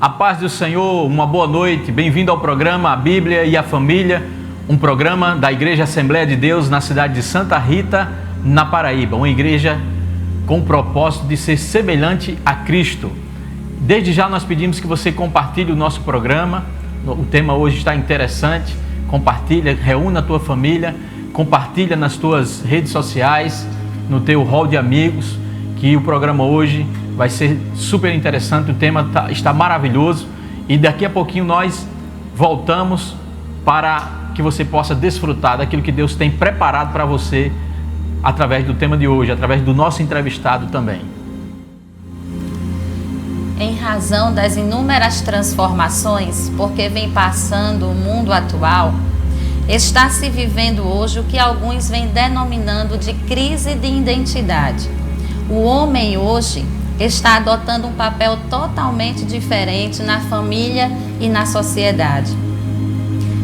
A paz do Senhor, uma boa noite, bem-vindo ao programa A Bíblia e a Família, um programa da Igreja Assembleia de Deus na cidade de Santa Rita, na Paraíba, uma igreja com o propósito de ser semelhante a Cristo. Desde já nós pedimos que você compartilhe o nosso programa, o tema hoje está interessante, compartilha, reúna a tua família, compartilha nas tuas redes sociais, no teu hall de amigos, que o programa hoje vai ser super interessante, o tema está maravilhoso e daqui a pouquinho nós voltamos para que você possa desfrutar daquilo que Deus tem preparado para você através do tema de hoje, através do nosso entrevistado também. Em razão das inúmeras transformações porque vem passando o mundo atual, está se vivendo hoje o que alguns vêm denominando de crise de identidade. O homem hoje está adotando um papel totalmente diferente na família e na sociedade.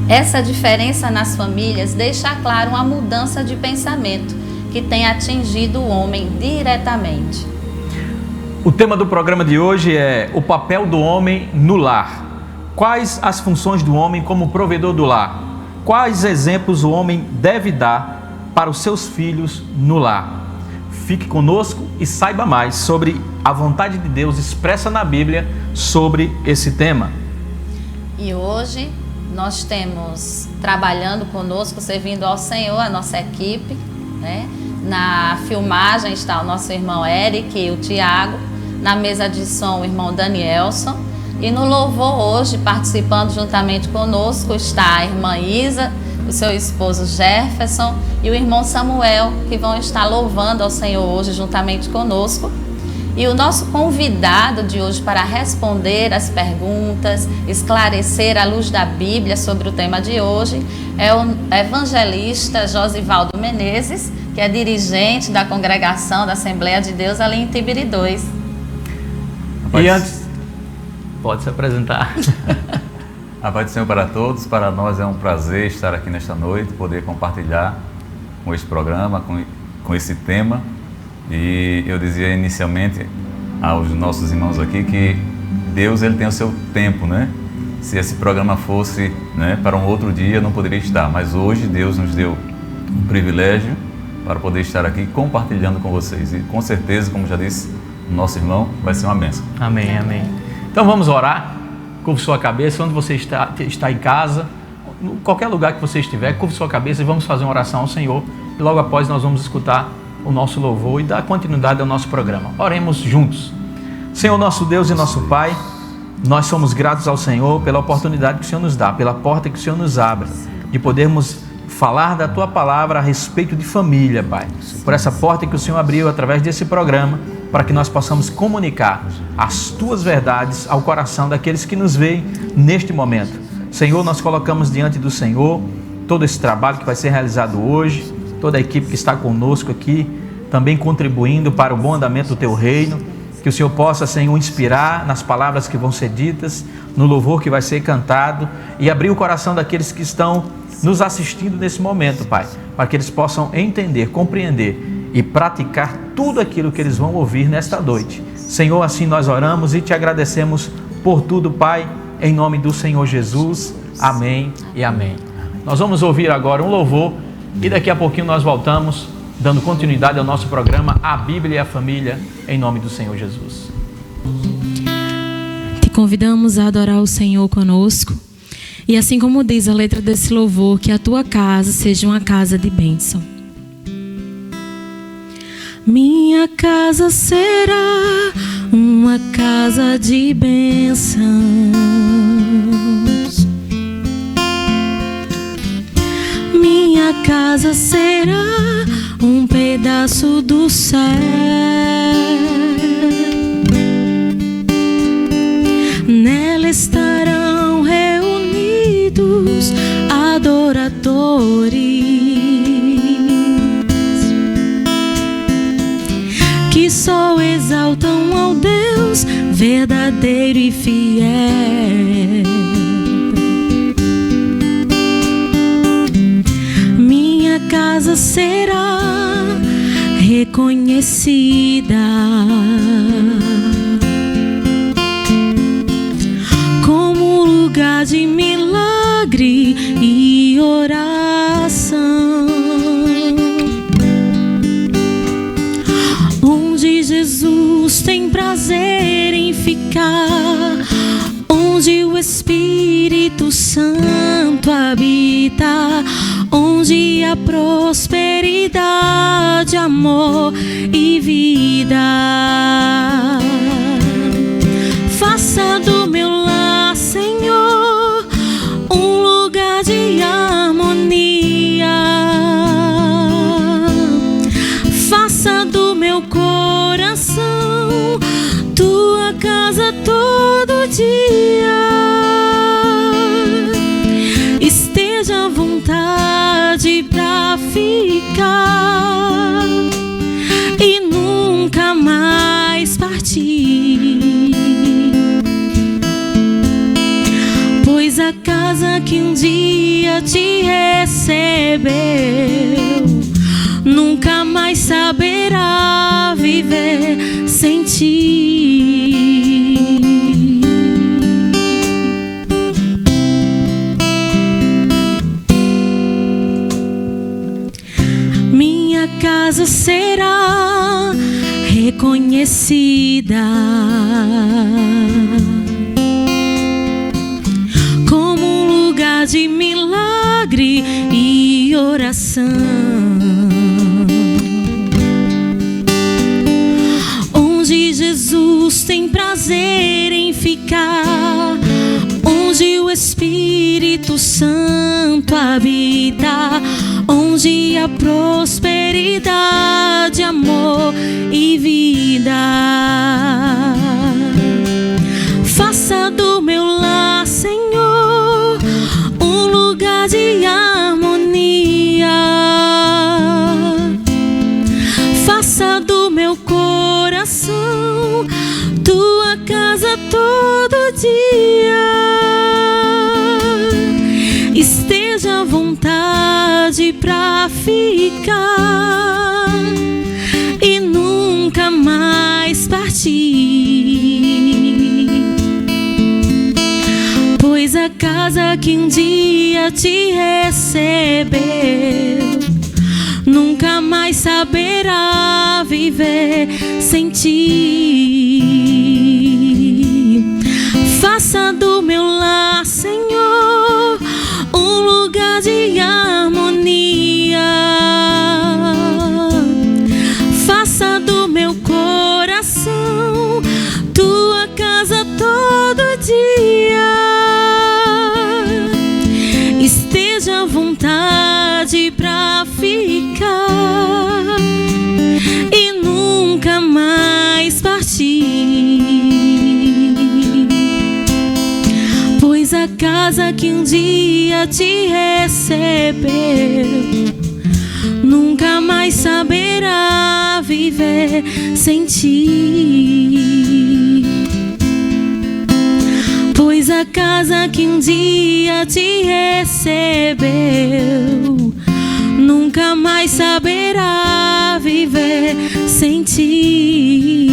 Essa diferença nas famílias deixa claro uma mudança de pensamento que tem atingido o homem diretamente. O tema do programa de hoje é o papel do homem no lar. Quais as funções do homem como provedor do lar? Quais exemplos o homem deve dar para os seus filhos no lar? Fique conosco e saiba mais sobre a vontade de Deus expressa na Bíblia sobre esse tema. E hoje nós temos trabalhando conosco, servindo ao Senhor, a nossa equipe, né? Na filmagem está o nosso irmão Eric e o Tiago, na mesa de som o irmão Danielson, e no louvor hoje, participando juntamente conosco, está a irmã Isa, o seu esposo Jefferson e o irmão Samuel, que vão estar louvando ao Senhor hoje juntamente conosco. E o nosso convidado de hoje para responder as perguntas, esclarecer à luz da Bíblia sobre o tema de hoje, é o evangelista Josivaldo Menezes, que é dirigente da congregação da Assembleia de Deus ali em Tibiri 2. E antes, pode se apresentar. A paz do Senhor para todos, para nós é um prazer estar aqui nesta noite, poder compartilhar com este programa, com esse tema. E eu dizia inicialmente aos nossos irmãos aqui que Deus ele tem o seu tempo, né? Se esse programa fosse, né, para um outro dia, não poderia estar, mas hoje Deus nos deu um privilégio para poder estar aqui compartilhando com vocês. E com certeza, como já disse o nosso irmão, vai ser uma bênção. Amém, amém. Então vamos orar. Curve sua cabeça, onde você está em casa, em qualquer lugar que você estiver, curve sua cabeça e vamos fazer uma oração ao Senhor. E logo após nós vamos escutar o nosso louvor e dar continuidade ao nosso programa. Oremos juntos. Senhor, nosso Deus e nosso Pai, nós somos gratos ao Senhor pela oportunidade que o Senhor nos dá, pela porta que o Senhor nos abre, de podermos falar da Tua Palavra a respeito de família, Pai. Por essa porta que o Senhor abriu através desse programa, para que nós possamos comunicar as Tuas verdades ao coração daqueles que nos veem neste momento. Senhor, nós colocamos diante do Senhor todo esse trabalho que vai ser realizado hoje, toda a equipe que está conosco aqui, também contribuindo para o bom andamento do Teu reino, que o Senhor possa, Senhor, inspirar nas palavras que vão ser ditas, no louvor que vai ser cantado e abrir o coração daqueles que estão nos assistindo nesse momento, Pai, para que eles possam entender, compreender e praticar tudo aquilo que eles vão ouvir nesta noite. Senhor, assim nós oramos e Te agradecemos por tudo, Pai, em nome do Senhor Jesus. Amém e amém. Nós vamos ouvir agora um louvor e daqui a pouquinho nós voltamos, dando continuidade ao nosso programa A Bíblia e a Família, em nome do Senhor Jesus. Te convidamos a adorar o Senhor conosco e assim como diz a letra desse louvor, que a tua casa seja uma casa de bênção. Minha casa será uma casa de bênçãos. Minha casa será um pedaço do céu. Nela estarão reunidos adoradores que só exaltam ao Deus verdadeiro e fiel. Minha casa será reconhecida lugar de milagre e oração, onde Jesus tem prazer em ficar, onde o Espírito Santo habita, onde há prosperidade, amor e vida. Faça do meu lar, Senhor, um lugar de harmonia. Faça do meu coração tua casa todo dia. Esteja à vontade pra ficar e nunca mais partir, pois a casa que um dia te recebeu nunca mais saberá viver sem ti. Minha casa será reconhecida como um lugar de milagre e oração, onde Jesus tem prazer em ficar, onde o Espírito Santo habita, onde há prosperidade, amor e vida. Faça do meu lar, Senhor, um lugar de harmonia. Faça do meu coração tua casa todo dia. Esteja à vontade pra ficar e nunca mais partir, pois a casa que um dia te recebeu nunca mais saberá viver sem ti. Faça do meu lar, Senhor, um lugar de harmonia. Faça do meu coração tua casa todo dia. Esteja à vontade pra ficar e nunca mais partir, pois a casa que um dia te recebeu nunca mais saberá viver sem ti, pois a casa que um dia te recebeu nunca mais saberá viver sem ti.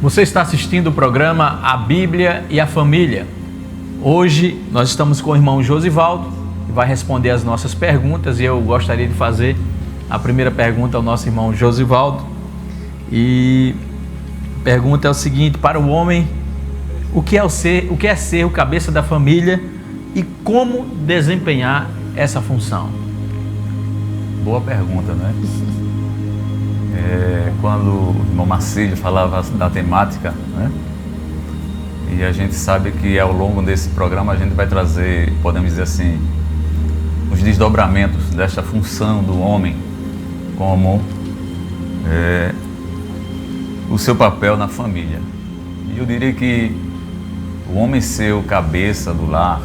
Você está assistindo o programa A Bíblia e a Família. Hoje nós estamos com o irmão Josivaldo, que vai responder as nossas perguntas, e eu gostaria de fazer a primeira pergunta ao nosso irmão Josivaldo. E a pergunta é o seguinte: para o homem, o que é ser o cabeça da família e como desempenhar essa função? Boa pergunta, né? Quando o irmão Marcílio falava da temática, né? E a gente sabe que ao longo desse programa a gente vai trazer, podemos dizer assim, os desdobramentos desta função do homem, como o seu papel na família. E eu diria que o homem ser o cabeça do lar,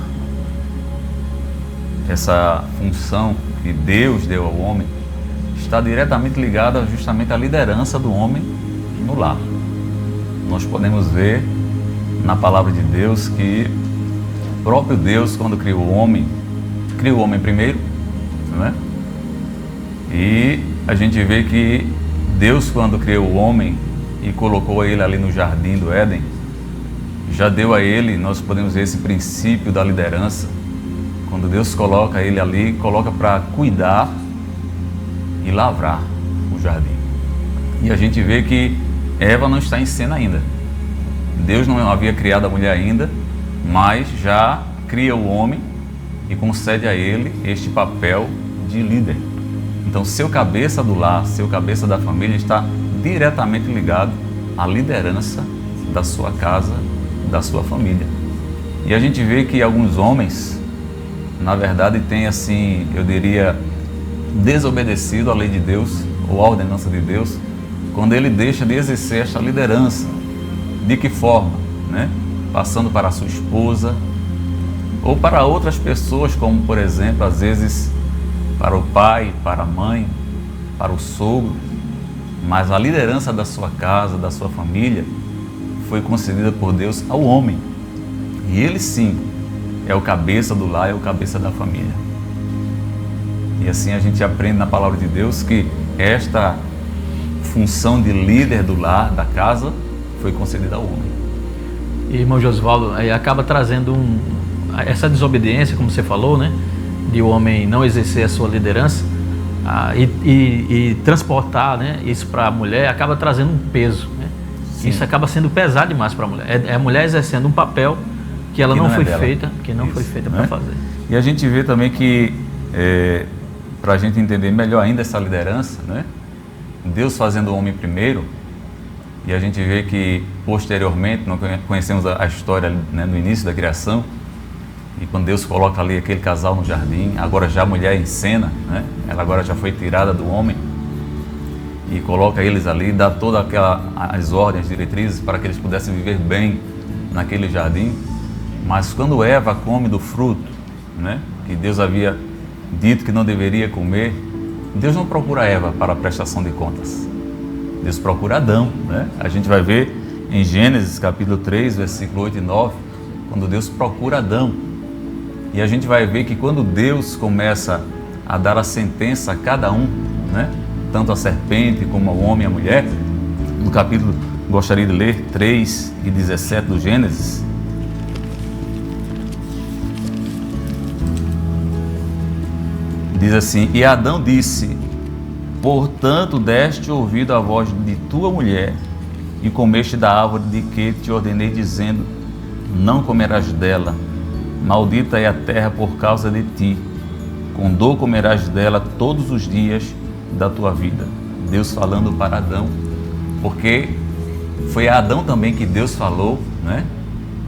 essa função que Deus deu ao homem, está diretamente ligada justamente à liderança do homem no lar. Nós podemos ver na palavra de Deus que o próprio Deus, quando criou o homem primeiro, não é? E a gente vê que Deus, quando criou o homem e colocou ele ali no jardim do Éden, já deu a ele, nós podemos ver esse princípio da liderança. Quando Deus coloca ele ali, coloca para cuidar e lavrar o jardim. E a gente vê que Eva não está em cena ainda. Deus não havia criado a mulher ainda, mas já cria o homem e concede a ele este papel de líder. Então, seu cabeça do lar, seu cabeça da família está diretamente ligado à liderança da sua casa, da sua família. E a gente vê que alguns homens, na verdade, têm assim, eu diria, desobedecido à lei de Deus ou à ordenança de Deus, quando ele deixa de exercer esta liderança. De que forma? Né? Passando para a sua esposa ou para outras pessoas, como por exemplo, às vezes para o pai, para a mãe, para o sogro. Mas a liderança da sua casa, da sua família, foi concedida por Deus ao homem. E ele sim é o cabeça do lar, é o cabeça da família. E assim a gente aprende na palavra de Deus que esta função de líder do lar, da casa, foi concedida ao homem. E, irmão Josvaldo, aí acaba trazendo essa desobediência, como você falou, né? De o homem não exercer a sua liderança e transportar, né, isso para a mulher, acaba trazendo um peso, né? Isso acaba sendo pesado demais para a mulher. É a mulher exercendo um papel que ela não foi feita, foi feita para fazer. E a gente vê também que, para a gente entender melhor ainda essa liderança, né? Deus fazendo o homem primeiro, e a gente vê que posteriormente, nós conhecemos a história, né, no início da criação, e quando Deus coloca ali aquele casal no jardim, agora já a mulher em cena, né? Ela agora já foi tirada do homem, e coloca eles ali, dá todas as ordens, as diretrizes para que eles pudessem viver bem naquele jardim. Mas quando Eva come do fruto, né, que Deus havia dito que não deveria comer, Deus não procura Eva para a prestação de contas. Deus procura Adão, né? A gente vai ver em Gênesis capítulo 3, versículo 8 e 9, quando Deus procura Adão. E a gente vai ver que quando Deus começa a dar a sentença a cada um, né, tanto a serpente como ao homem e à mulher, no capítulo, gostaria de ler 3 e 17 do Gênesis. Diz assim: e Adão disse: portanto deste ouvido à voz de tua mulher, e comeste da árvore de que te ordenei, dizendo: não comerás dela, maldita é a terra por causa de ti, com dor comerás dela todos os dias da tua vida. Deus falando para Adão, porque foi a Adão também que Deus falou, né,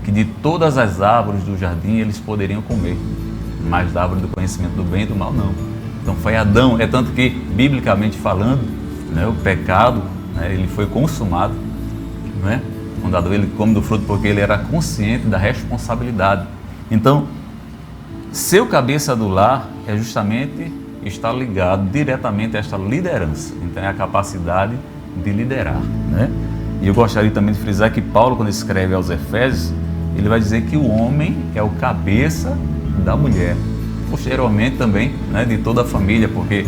que de todas as árvores do jardim eles poderiam comer, mas da árvore do conhecimento do bem e do mal não. Então foi Adão, é tanto que, biblicamente falando, né, o pecado, né, ele foi consumado, né, quando Adão ele come do fruto, porque ele era consciente da responsabilidade. Então, seu cabeça do lar é justamente estar ligado diretamente a esta liderança. Então é a capacidade de liderar, né? E eu gostaria também de frisar que Paulo, quando escreve aos Efésios, ele vai dizer que o homem é o cabeça da mulher, posteriormente também, né, de toda a família, porque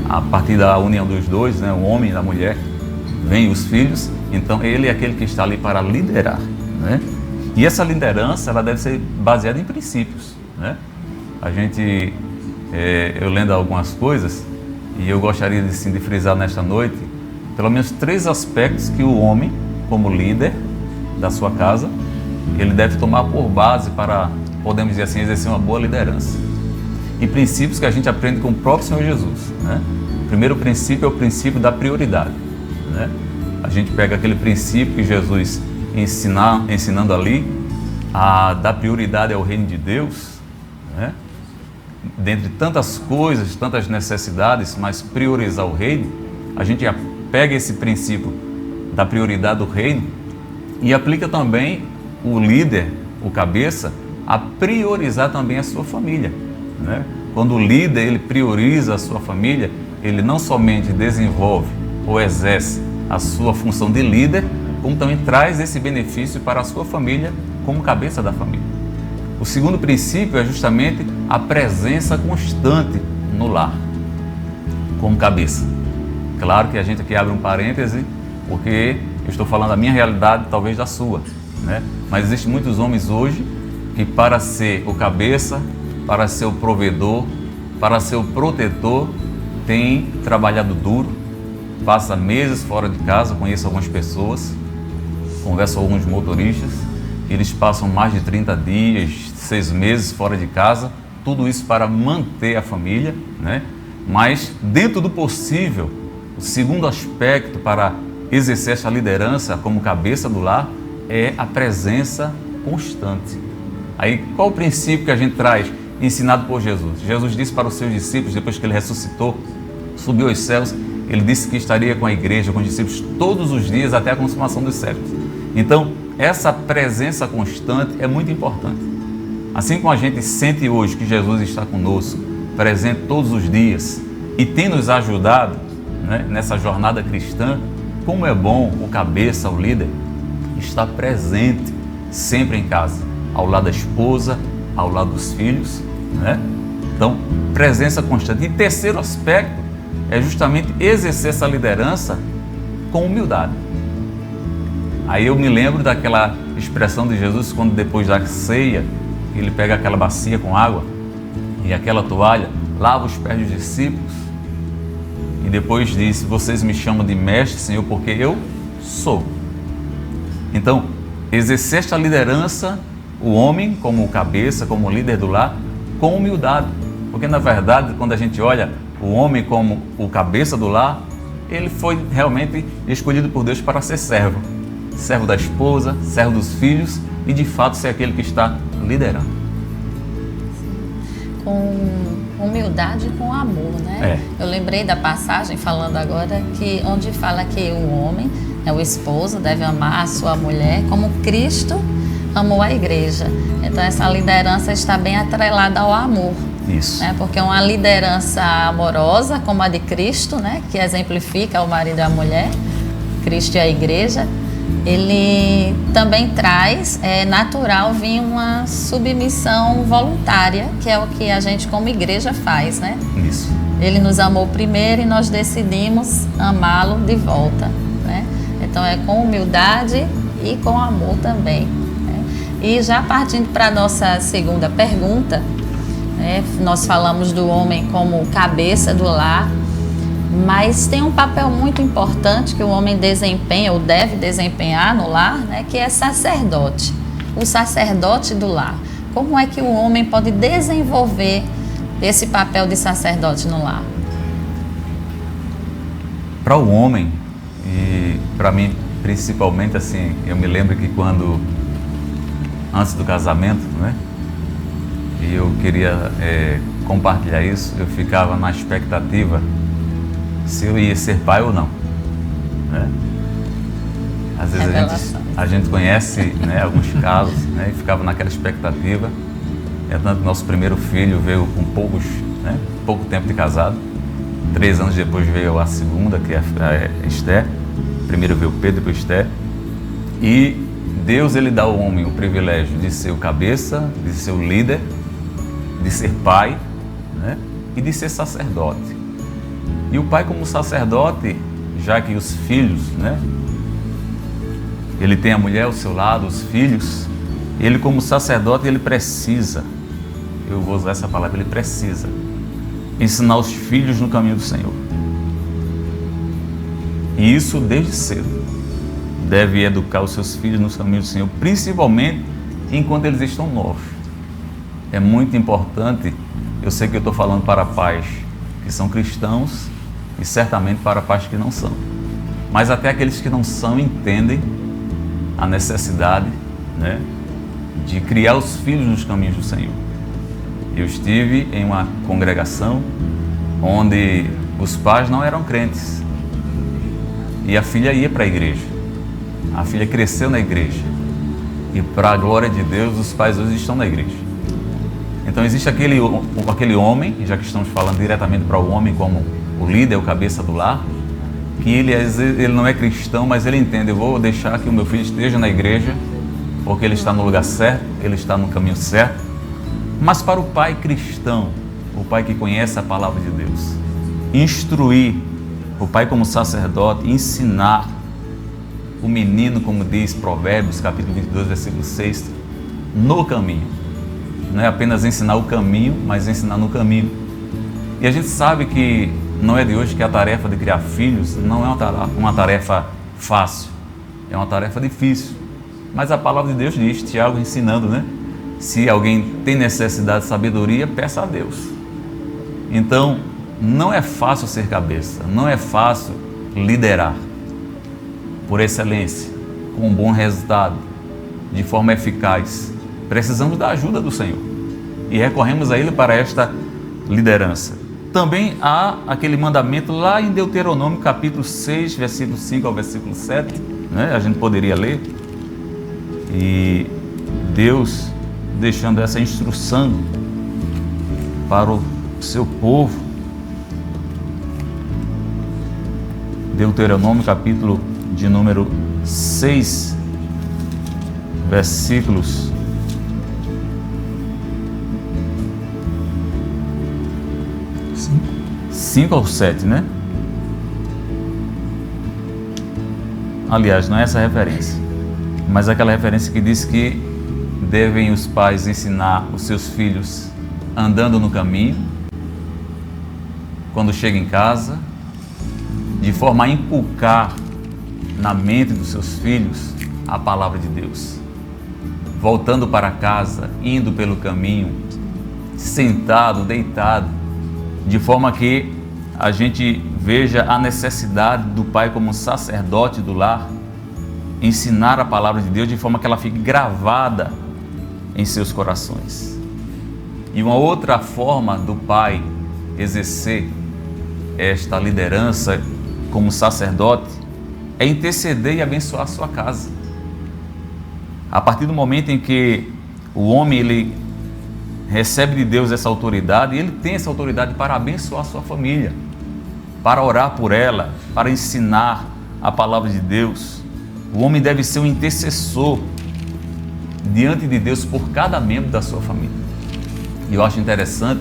a partir da união dos dois, né, o homem e a mulher, vem os filhos, então ele é aquele que está ali para liderar, né? E essa liderança, ela deve ser baseada em princípios, né? A gente, eu lendo algumas coisas, e eu gostaria de frisar nesta noite, pelo menos 3 aspectos que o homem, como líder da sua casa, ele deve tomar por base para, podemos dizer assim, exercer uma boa liderança. E princípios que a gente aprende com o próprio Senhor Jesus, né? O primeiro princípio é o princípio da prioridade, né? A gente pega aquele princípio que Jesus ensinando ali, a dar prioridade ao reino de Deus, né? Dentre tantas coisas, tantas necessidades, mas priorizar o reino, a gente já pega esse princípio da prioridade do reino e aplica também o líder, o cabeça, a priorizar também a sua família, né? Quando o líder ele prioriza a sua família, ele não somente desenvolve ou exerce a sua função de líder, como também traz esse benefício para a sua família como cabeça da família. O segundo princípio é justamente a presença constante no lar. como cabeça. Claro que a gente aqui abre um parêntese, porque eu estou falando da minha realidade, talvez da sua, né? Mas existem muitos homens hoje que, para ser o cabeça, para ser o provedor, para ser o protetor, têm trabalhado duro, passa meses fora de casa. Conheço algumas pessoas, converso com alguns motoristas, eles passam mais de 30 dias, 6 meses fora de casa, tudo isso para manter a família, né? Mas dentro do possível, o segundo aspecto para exercer essa liderança como cabeça do lar é a presença constante. Aí qual o princípio que a gente traz, ensinado por Jesus? Jesus disse para os seus discípulos, depois que ele ressuscitou, subiu aos céus, ele disse que estaria com a igreja, com os discípulos todos os dias até a consumação dos séculos. Então, essa presença constante é muito importante. Assim como a gente sente hoje que Jesus está conosco, presente todos os dias e tem nos ajudado, né, nessa jornada cristã, como é bom o cabeça, o líder, estar presente sempre em casa, ao lado da esposa, ao lado dos filhos, né? Então, presença constante. E terceiro aspecto é justamente exercer essa liderança com humildade. Aí eu me lembro daquela expressão de Jesus, quando depois da ceia, ele pega aquela bacia com água e aquela toalha, lava os pés dos discípulos e depois disse: vocês me chamam de mestre, Senhor, porque eu sou. Então, exercer esta liderança, o homem como cabeça, como líder do lar, com humildade. Porque na verdade, quando a gente olha o homem como o cabeça do lar, ele foi realmente escolhido por Deus para ser servo. Servo da esposa, servo dos filhos e de fato ser aquele que está liderando. Com humildade e com amor, né? Eu lembrei da passagem, falando agora, que onde fala que o homem, o esposo, deve amar a sua mulher como Cristo amou a igreja. Então essa liderança está bem atrelada ao amor. Isso. Né? Porque uma liderança amorosa, como a de Cristo, né? Que exemplifica o marido e a mulher, Cristo e a igreja, ele também traz, é natural vir uma submissão voluntária, que é o que a gente como igreja faz, né? Isso. Ele nos amou primeiro e nós decidimos amá-lo de volta, né? Então é com humildade e com amor também, né? E já partindo para a nossa segunda pergunta, né? Nós falamos do homem como cabeça do lar, mas tem um papel muito importante que o homem desempenha ou deve desempenhar no lar, né, que é sacerdote, o sacerdote do lar. Como é que o homem pode desenvolver esse papel de sacerdote no lar? Para o homem, e para mim principalmente, assim, eu me lembro que quando, antes do casamento, né, e eu queria compartilhar isso, eu ficava na expectativa se eu ia ser pai ou não, né? Às vezes a gente conhece, né, alguns casos, né, e ficava naquela expectativa. Tanto nosso primeiro filho veio com pouco tempo de casado. 3 anos depois veio a segunda, que é a Esther. Primeiro veio Pedro, depois Esther. E Deus, ele dá ao homem o privilégio de ser o cabeça, de ser o líder, de ser pai, né, e de ser sacerdote. E o pai como sacerdote, já que os filhos, né, ele tem a mulher ao seu lado, os filhos, ele como sacerdote, ele precisa, eu vou usar essa palavra, ele precisa ensinar os filhos no caminho do Senhor. E isso desde cedo. Deve educar os seus filhos no caminho do Senhor, principalmente enquanto eles estão novos. É muito importante, eu sei que eu estou falando para pais que são cristãos, e certamente para pais que não são. Mas até aqueles que não são entendem a necessidade, né, de criar os filhos nos caminhos do Senhor. Eu estive em uma congregação onde os pais não eram crentes e a filha ia para a igreja. A filha cresceu na igreja e, para a glória de Deus, os pais hoje estão na igreja. Então existe aquele homem, já que estamos falando diretamente para o homem como o líder, o cabeça do lar, que ele não é cristão, mas ele entende: eu vou deixar que o meu filho esteja na igreja, porque ele está no lugar certo, ele está no caminho certo. Mas para o pai cristão, o pai que conhece a palavra de Deus, instruir, o pai como sacerdote, ensinar o menino, como diz Provérbios, capítulo 22, versículo 6, no caminho. Não é apenas ensinar o caminho, mas ensinar no caminho. E a gente sabe que não é de hoje que a tarefa de criar filhos não é uma tarefa fácil, é uma tarefa difícil. Mas a palavra de Deus diz, Tiago ensinando, né? Se alguém tem necessidade de sabedoria, peça a Deus. Então, não é fácil ser cabeça, não é fácil liderar por excelência, com um bom resultado, de forma eficaz. Precisamos da ajuda do Senhor e recorremos a Ele para esta liderança. Também há aquele mandamento lá em Deuteronômio, capítulo 6, versículo 5 ao versículo 7, né? A gente poderia ler. E Deus deixando essa instrução para o seu povo. Deuteronômio, capítulo de número 6, versículos 5 ao 7, né? Aliás, não é essa referência, mas aquela referência que diz que devem os pais ensinar os seus filhos andando no caminho, quando chega em casa, de forma a inculcar na mente dos seus filhos a palavra de Deus. Voltando para casa, indo pelo caminho, sentado, deitado, de forma que a gente veja a necessidade do pai como sacerdote do lar, ensinar a palavra de Deus de forma que ela fique gravada em seus corações. E uma outra forma do pai exercer esta liderança como sacerdote é interceder e abençoar a sua casa. A partir do momento em que o homem ele recebe de Deus essa autoridade, ele tem essa autoridade para abençoar a sua família, para orar por ela, para ensinar a palavra de Deus. O homem deve ser um intercessor diante de Deus por cada membro da sua família. E eu acho interessante,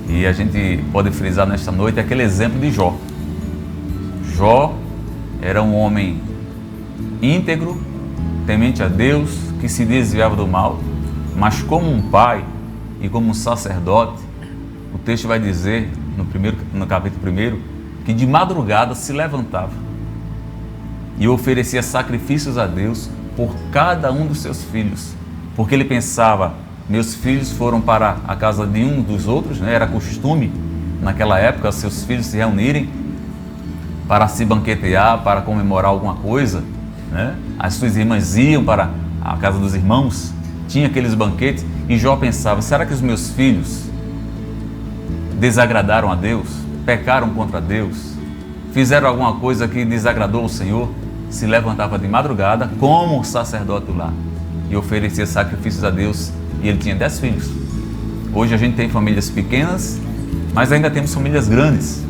e a gente pode frisar nesta noite, aquele exemplo de Jó. Jó era um homem íntegro, temente a Deus, que se desviava do mal, mas como um pai e como um sacerdote, o texto vai dizer no capítulo 1, que de madrugada se levantava e oferecia sacrifícios a Deus por cada um dos seus filhos, porque ele pensava, meus filhos foram para a casa de um dos outros, né? Era costume naquela época seus filhos se reunirem para se banquetear, para comemorar alguma coisa, né? As suas irmãs iam para a casa dos irmãos, tinha aqueles banquetes, e Jó pensava, será que os meus filhos desagradaram a Deus, pecaram contra Deus, fizeram alguma coisa que desagradou o Senhor? Se levantava de madrugada como sacerdote do lar e oferecia sacrifícios a Deus, e ele tinha 10 filhos. Hoje a gente tem famílias pequenas, mas ainda temos famílias grandes.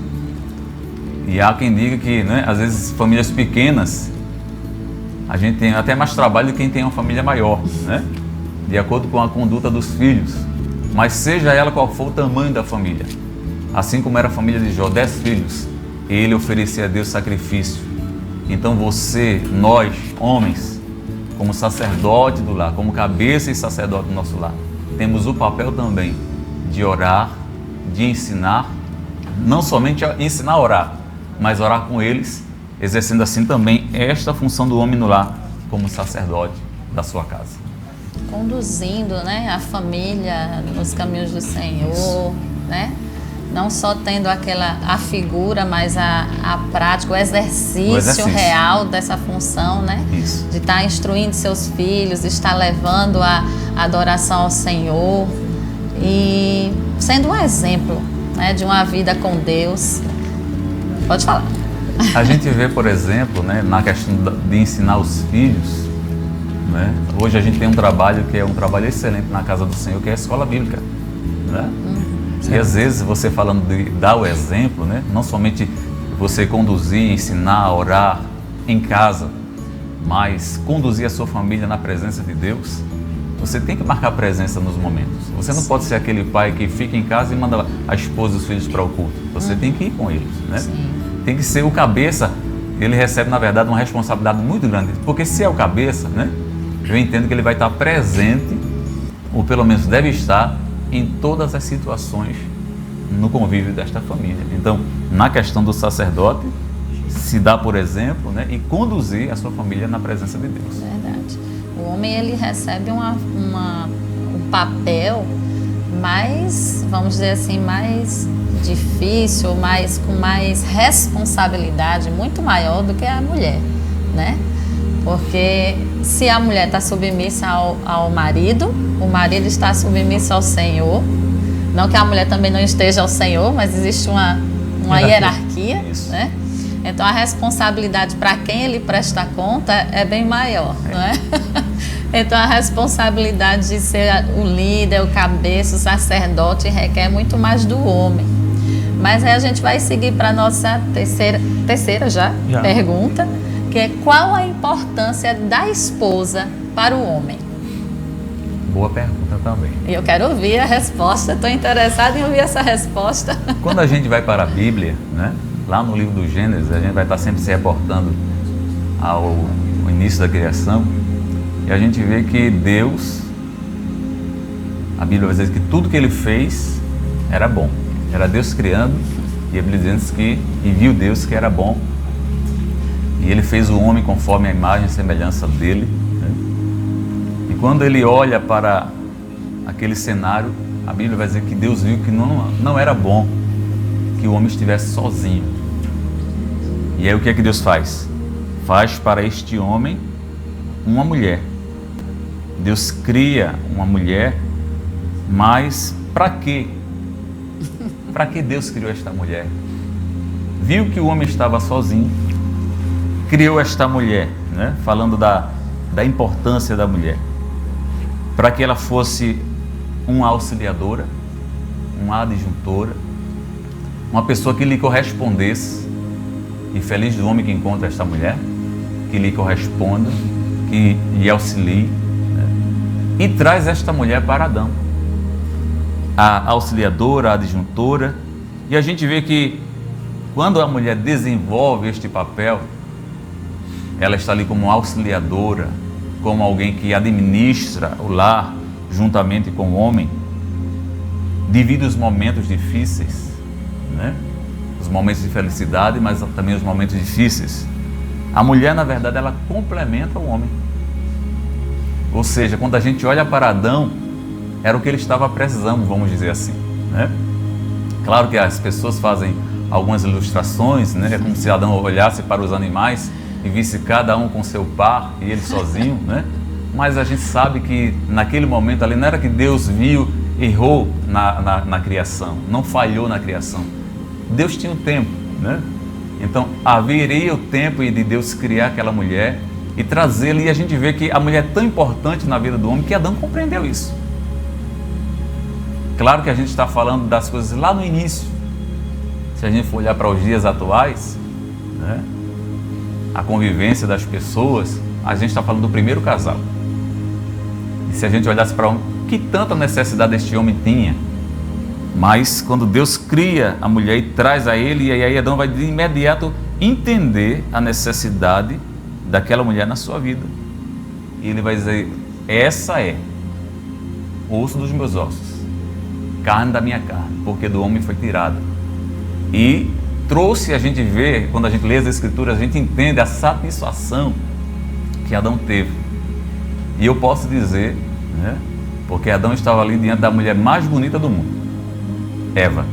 E há quem diga que, né, às vezes famílias pequenas a gente tem até mais trabalho do que quem tem uma família maior, né? De acordo com a conduta dos filhos, mas seja ela qual for o tamanho da família, assim como era a família de Jó, 10 filhos, ele oferecia a Deus sacrifício. Então você, nós, homens, como sacerdote do lar, como cabeça e sacerdote do nosso lar, temos o papel também de orar, de ensinar, não somente ensinar a orar, mas orar com eles, exercendo assim também esta função do homem no lar, como sacerdote da sua casa. Conduzindo, né, a família nos caminhos do Senhor, né? Não só tendo a figura, mas a prática, o exercício real dessa função, né? Isso. De estar instruindo seus filhos, de estar levando a adoração ao Senhor e sendo um exemplo, né, de uma vida com Deus. Pode falar. A gente vê, por exemplo, né, na questão de ensinar os filhos, né? Hoje a gente tem um trabalho que é um trabalho excelente na casa do Senhor, que é a escola bíblica, né? E às vezes você falando de dar o exemplo, né? Não somente você conduzir, ensinar, orar em casa, mas conduzir a sua família na presença de Deus, Você tem que marcar presença nos momentos. Você não pode ser aquele pai que fica em casa e manda a esposa e os filhos para o culto. Você tem que ir com eles, né? Sim. Tem que ser o cabeça. Ele recebe, na verdade, uma responsabilidade muito grande. Porque se é o cabeça, né? Eu entendo que ele vai estar presente, ou pelo menos deve estar, em todas as situações no convívio desta família. Então, na questão do sacerdote, se dá, por exemplo, né? E conduzir a sua família na presença de Deus. Verdade. O homem, ele recebe um papel mais, vamos dizer assim, mais difícil, com mais responsabilidade, muito maior do que a mulher, né? Porque se a mulher está submissa ao marido, o marido está submisso ao Senhor. Não que a mulher também não esteja ao Senhor, mas existe uma hierarquia, né? Então a responsabilidade para quem ele presta conta é bem maior, não é? Então a responsabilidade de ser o líder, o cabeça, o sacerdote requer muito mais do homem. Mas aí a gente vai seguir para a nossa terceira já pergunta, que é: qual a importância da esposa para o homem? Boa pergunta também. E eu quero ouvir a resposta, estou interessada em ouvir essa resposta. Quando a gente vai para a Bíblia, né? Lá no livro do Gênesis, a gente vai estar sempre se reportando ao início da criação, e a gente vê que Deus, a Bíblia vai dizer que tudo que ele fez era bom. Era Deus criando, e a Bíblia diz que e viu Deus que era bom, e ele fez o homem conforme a imagem e semelhança dele, né? E quando ele olha para aquele cenário, a Bíblia vai dizer que Deus viu que não era bom que o homem estivesse sozinho. E aí o que é que Deus faz? Faz para este homem uma mulher. Deus cria uma mulher, mas para quê? Para que Deus criou esta mulher? Viu que o homem estava sozinho, criou esta mulher, né? Falando da importância da mulher, para que ela fosse uma auxiliadora, uma adjuntora, uma pessoa que lhe correspondesse. E feliz do homem que encontra esta mulher, que lhe corresponda, que lhe auxilie, né? E traz esta mulher para Adão, a auxiliadora, a adjuntora. E a gente vê que quando a mulher desenvolve este papel, ela está ali como auxiliadora, como alguém que administra o lar juntamente com o homem, divide os momentos difíceis, né? Os momentos de felicidade, mas também os momentos difíceis. A mulher, na verdade, ela complementa o homem. Ou seja, quando a gente olha para Adão, era o que ele estava precisando, vamos dizer assim, né? Claro que as pessoas fazem algumas ilustrações, né? É como se Adão olhasse para os animais e visse cada um com seu par e ele sozinho, né? Mas a gente sabe que naquele momento ali não era que Deus viu, errou na criação, não falhou na criação. Deus tinha o tempo, né? Então haveria o tempo de Deus criar aquela mulher e trazê-la, e a gente vê que a mulher é tão importante na vida do homem que Adão compreendeu isso. Claro que a gente está falando das coisas lá no início. Se a gente for olhar para os dias atuais, né? A convivência das pessoas, a gente está falando do primeiro casal. E se a gente olhasse para que tanta necessidade este homem tinha, mas quando Deus cria a mulher e traz a ele, e aí Adão vai de imediato entender a necessidade daquela mulher na sua vida. E ele vai dizer: essa é osso dos meus ossos, carne da minha carne, porque do homem foi tirado. E trouxe, a gente vê, quando a gente lê as Escrituras, a gente entende a satisfação que Adão teve. E eu posso dizer, né, porque Adão estava ali diante da mulher mais bonita do mundo, Eva,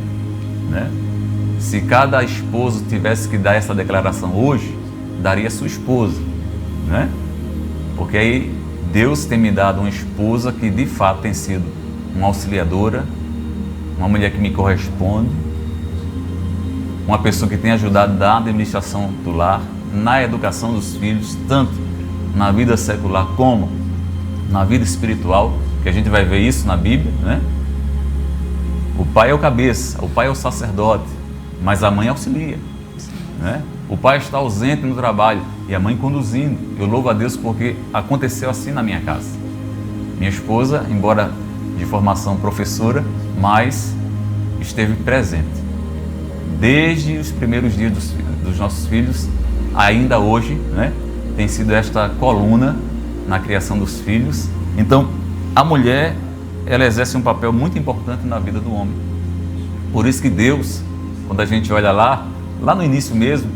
né? Se cada esposo tivesse que dar essa declaração hoje, daria sua esposa, né? Porque aí Deus tem me dado uma esposa que de fato tem sido uma auxiliadora, uma mulher que me corresponde, uma pessoa que tem ajudado na administração do lar, na educação dos filhos, tanto na vida secular como na vida espiritual, que a gente vai ver isso na Bíblia, né? O pai é o cabeça, o pai é o sacerdote, mas a mãe auxilia, né? O pai está ausente no trabalho e a mãe conduzindo. Eu louvo a Deus porque aconteceu assim na minha casa. Minha esposa, embora de formação professora, mas esteve presente. Desde os primeiros dias dos nossos filhos, ainda hoje, né, tem sido esta coluna na criação dos filhos. Então, a mulher, ela exerce um papel muito importante na vida do homem. Por isso que Deus, quando a gente olha lá no início mesmo,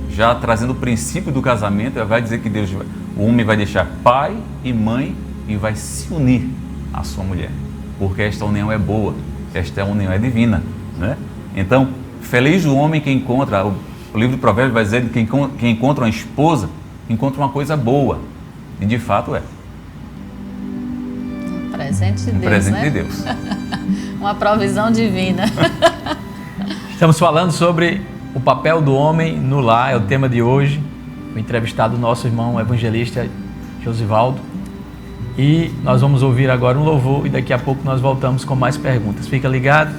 já trazendo o princípio do casamento, vai dizer que o homem vai deixar pai e mãe e vai se unir à sua mulher, porque esta união é boa, esta união é divina, né? Então, feliz o homem que encontra, o livro de Provérbios vai dizer que quem encontra uma esposa, encontra uma coisa boa, e de fato é. Um presente de Um Deus, presente né? de Deus. Uma provisão divina. Estamos falando sobre o papel do homem no lar, é o tema de hoje. O entrevistado nosso irmão evangelista Josivaldo. E nós vamos ouvir agora um louvor e daqui a pouco nós voltamos com mais perguntas. Fica ligado,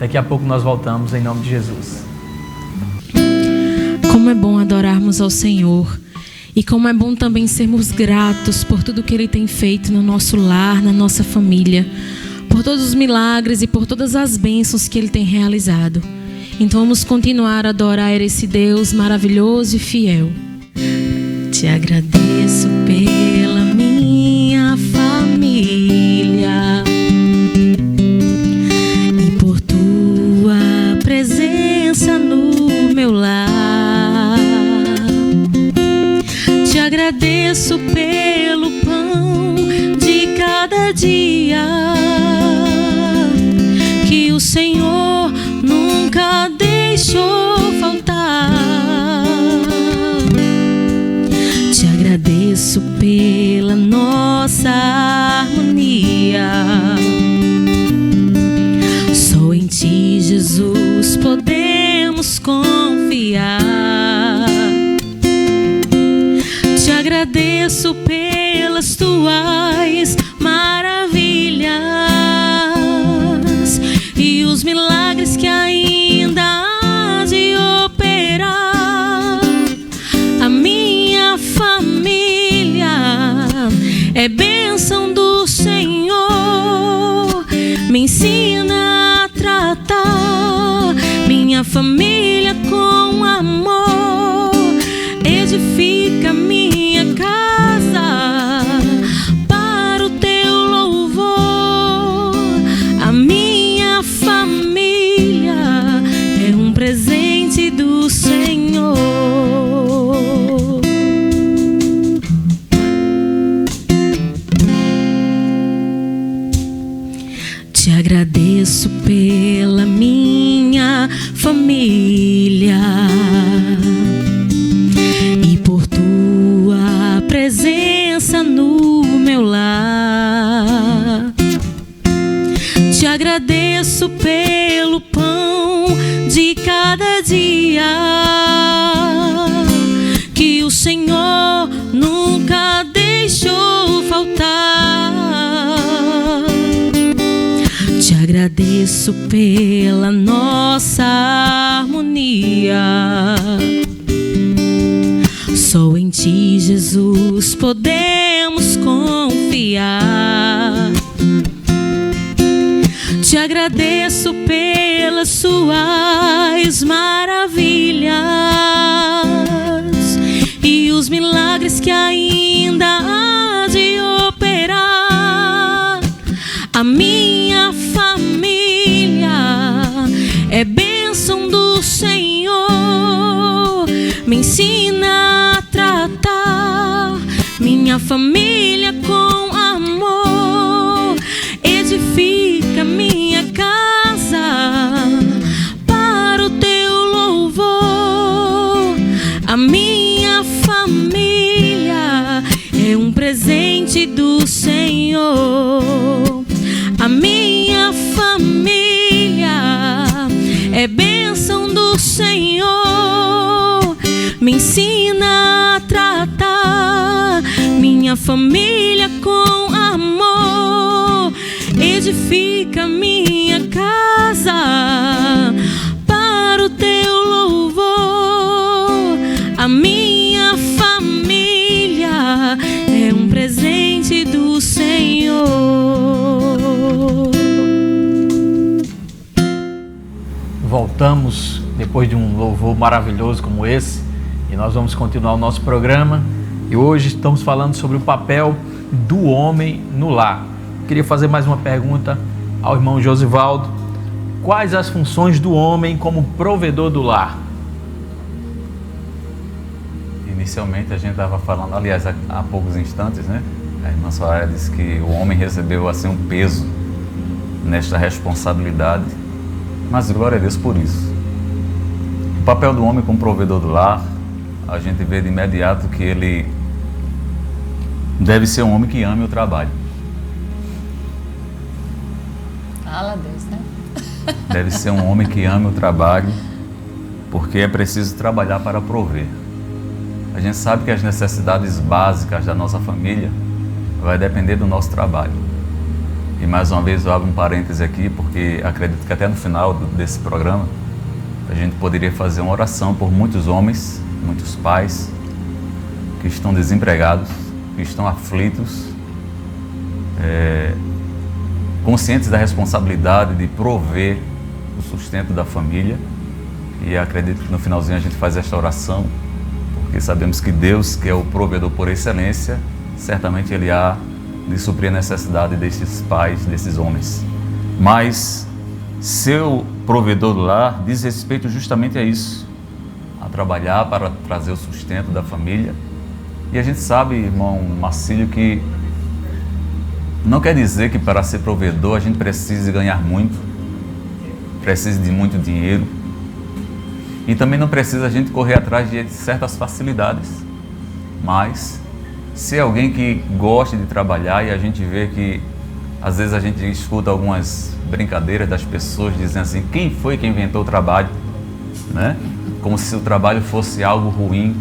daqui a pouco nós voltamos em nome de Jesus. Como é bom adorarmos ao Senhor e como é bom também sermos gratos por tudo que Ele tem feito no nosso lar, na nossa família, por todos os milagres e por todas as bênçãos que Ele tem realizado. Então vamos continuar a adorar esse Deus maravilhoso e fiel. Te agradeço pela minha família e por tua presença no meu lar. Te agradeço pelo pão de cada dia que o Senhor nunca deixou faltar. Te agradeço pela nossa harmonia. Só em Ti, Jesus, podemos confiar. Te agradeço pelas Tuas maravilhas e os milagres que ainda há de operar. A minha família é bênção do Senhor. Me ensina a tratar minha família com amor. Edifica minha casa para o Teu louvor. A minha família é um presente do Senhor. Te agradeço pela minha família e por Tua presença no meu lar. Te agradeço pelo pão de cada dia que o Senhor nunca deixou faltar. Te agradeço pela nossa harmonia. Só em Ti, Jesus, podemos confiar. Te agradeço pelas Suas maravilhas e os milagres que ainda há de operar. A minha família é bênção do Senhor. Me ensina a tratar minha família com amor. Edifica minha casa para o Teu louvor. A minha família é um presente do Senhor. A minha família é bênção do Senhor. Me ensina a tratar minha família com amor. Edifica minha casa para o Teu louvor. A minha família é um presente do Senhor. voltamos depois de um louvor maravilhoso como esse e nós vamos continuar o nosso programa. E hoje estamos falando sobre o papel do homem no lar. Queria fazer mais uma pergunta ao irmão Josivaldo. Quais as funções do homem como provedor do lar? Inicialmente a gente estava falando, aliás, há poucos instantes, né? A irmã Soraya disse que o homem recebeu assim um peso nesta responsabilidade, mas glória a Deus por isso. O papel do homem como provedor do lar, a gente vê de imediato que ele deve ser um homem que ame o trabalho. Fala a Deus, né? Deve ser um homem que ame o trabalho, porque é preciso trabalhar para prover. A gente sabe que as necessidades básicas da nossa família vai depender do nosso trabalho. E mais uma vez eu abro um parêntese aqui, porque acredito que até no final desse programa a gente poderia fazer uma oração por muitos homens, muitos pais que estão desempregados, que estão aflitos, conscientes da responsabilidade de prover o sustento da família. E acredito que no finalzinho a gente faz esta oração, porque sabemos que Deus, que é o provedor por excelência, certamente Ele há de suprir a necessidade desses pais, desses homens. Mas seu provedor do lar diz respeito justamente a isso, a trabalhar para trazer o sustento da família. E a gente sabe, irmão Marcílio, que não quer dizer que para ser provedor a gente precise ganhar muito, precise de muito dinheiro, e também não precisa a gente correr atrás de certas facilidades. Mas se é alguém que gosta de trabalhar, e a gente vê que às vezes a gente escuta algumas brincadeiras das pessoas dizendo assim, quem foi que inventou o trabalho, né? Como se o trabalho fosse algo ruim.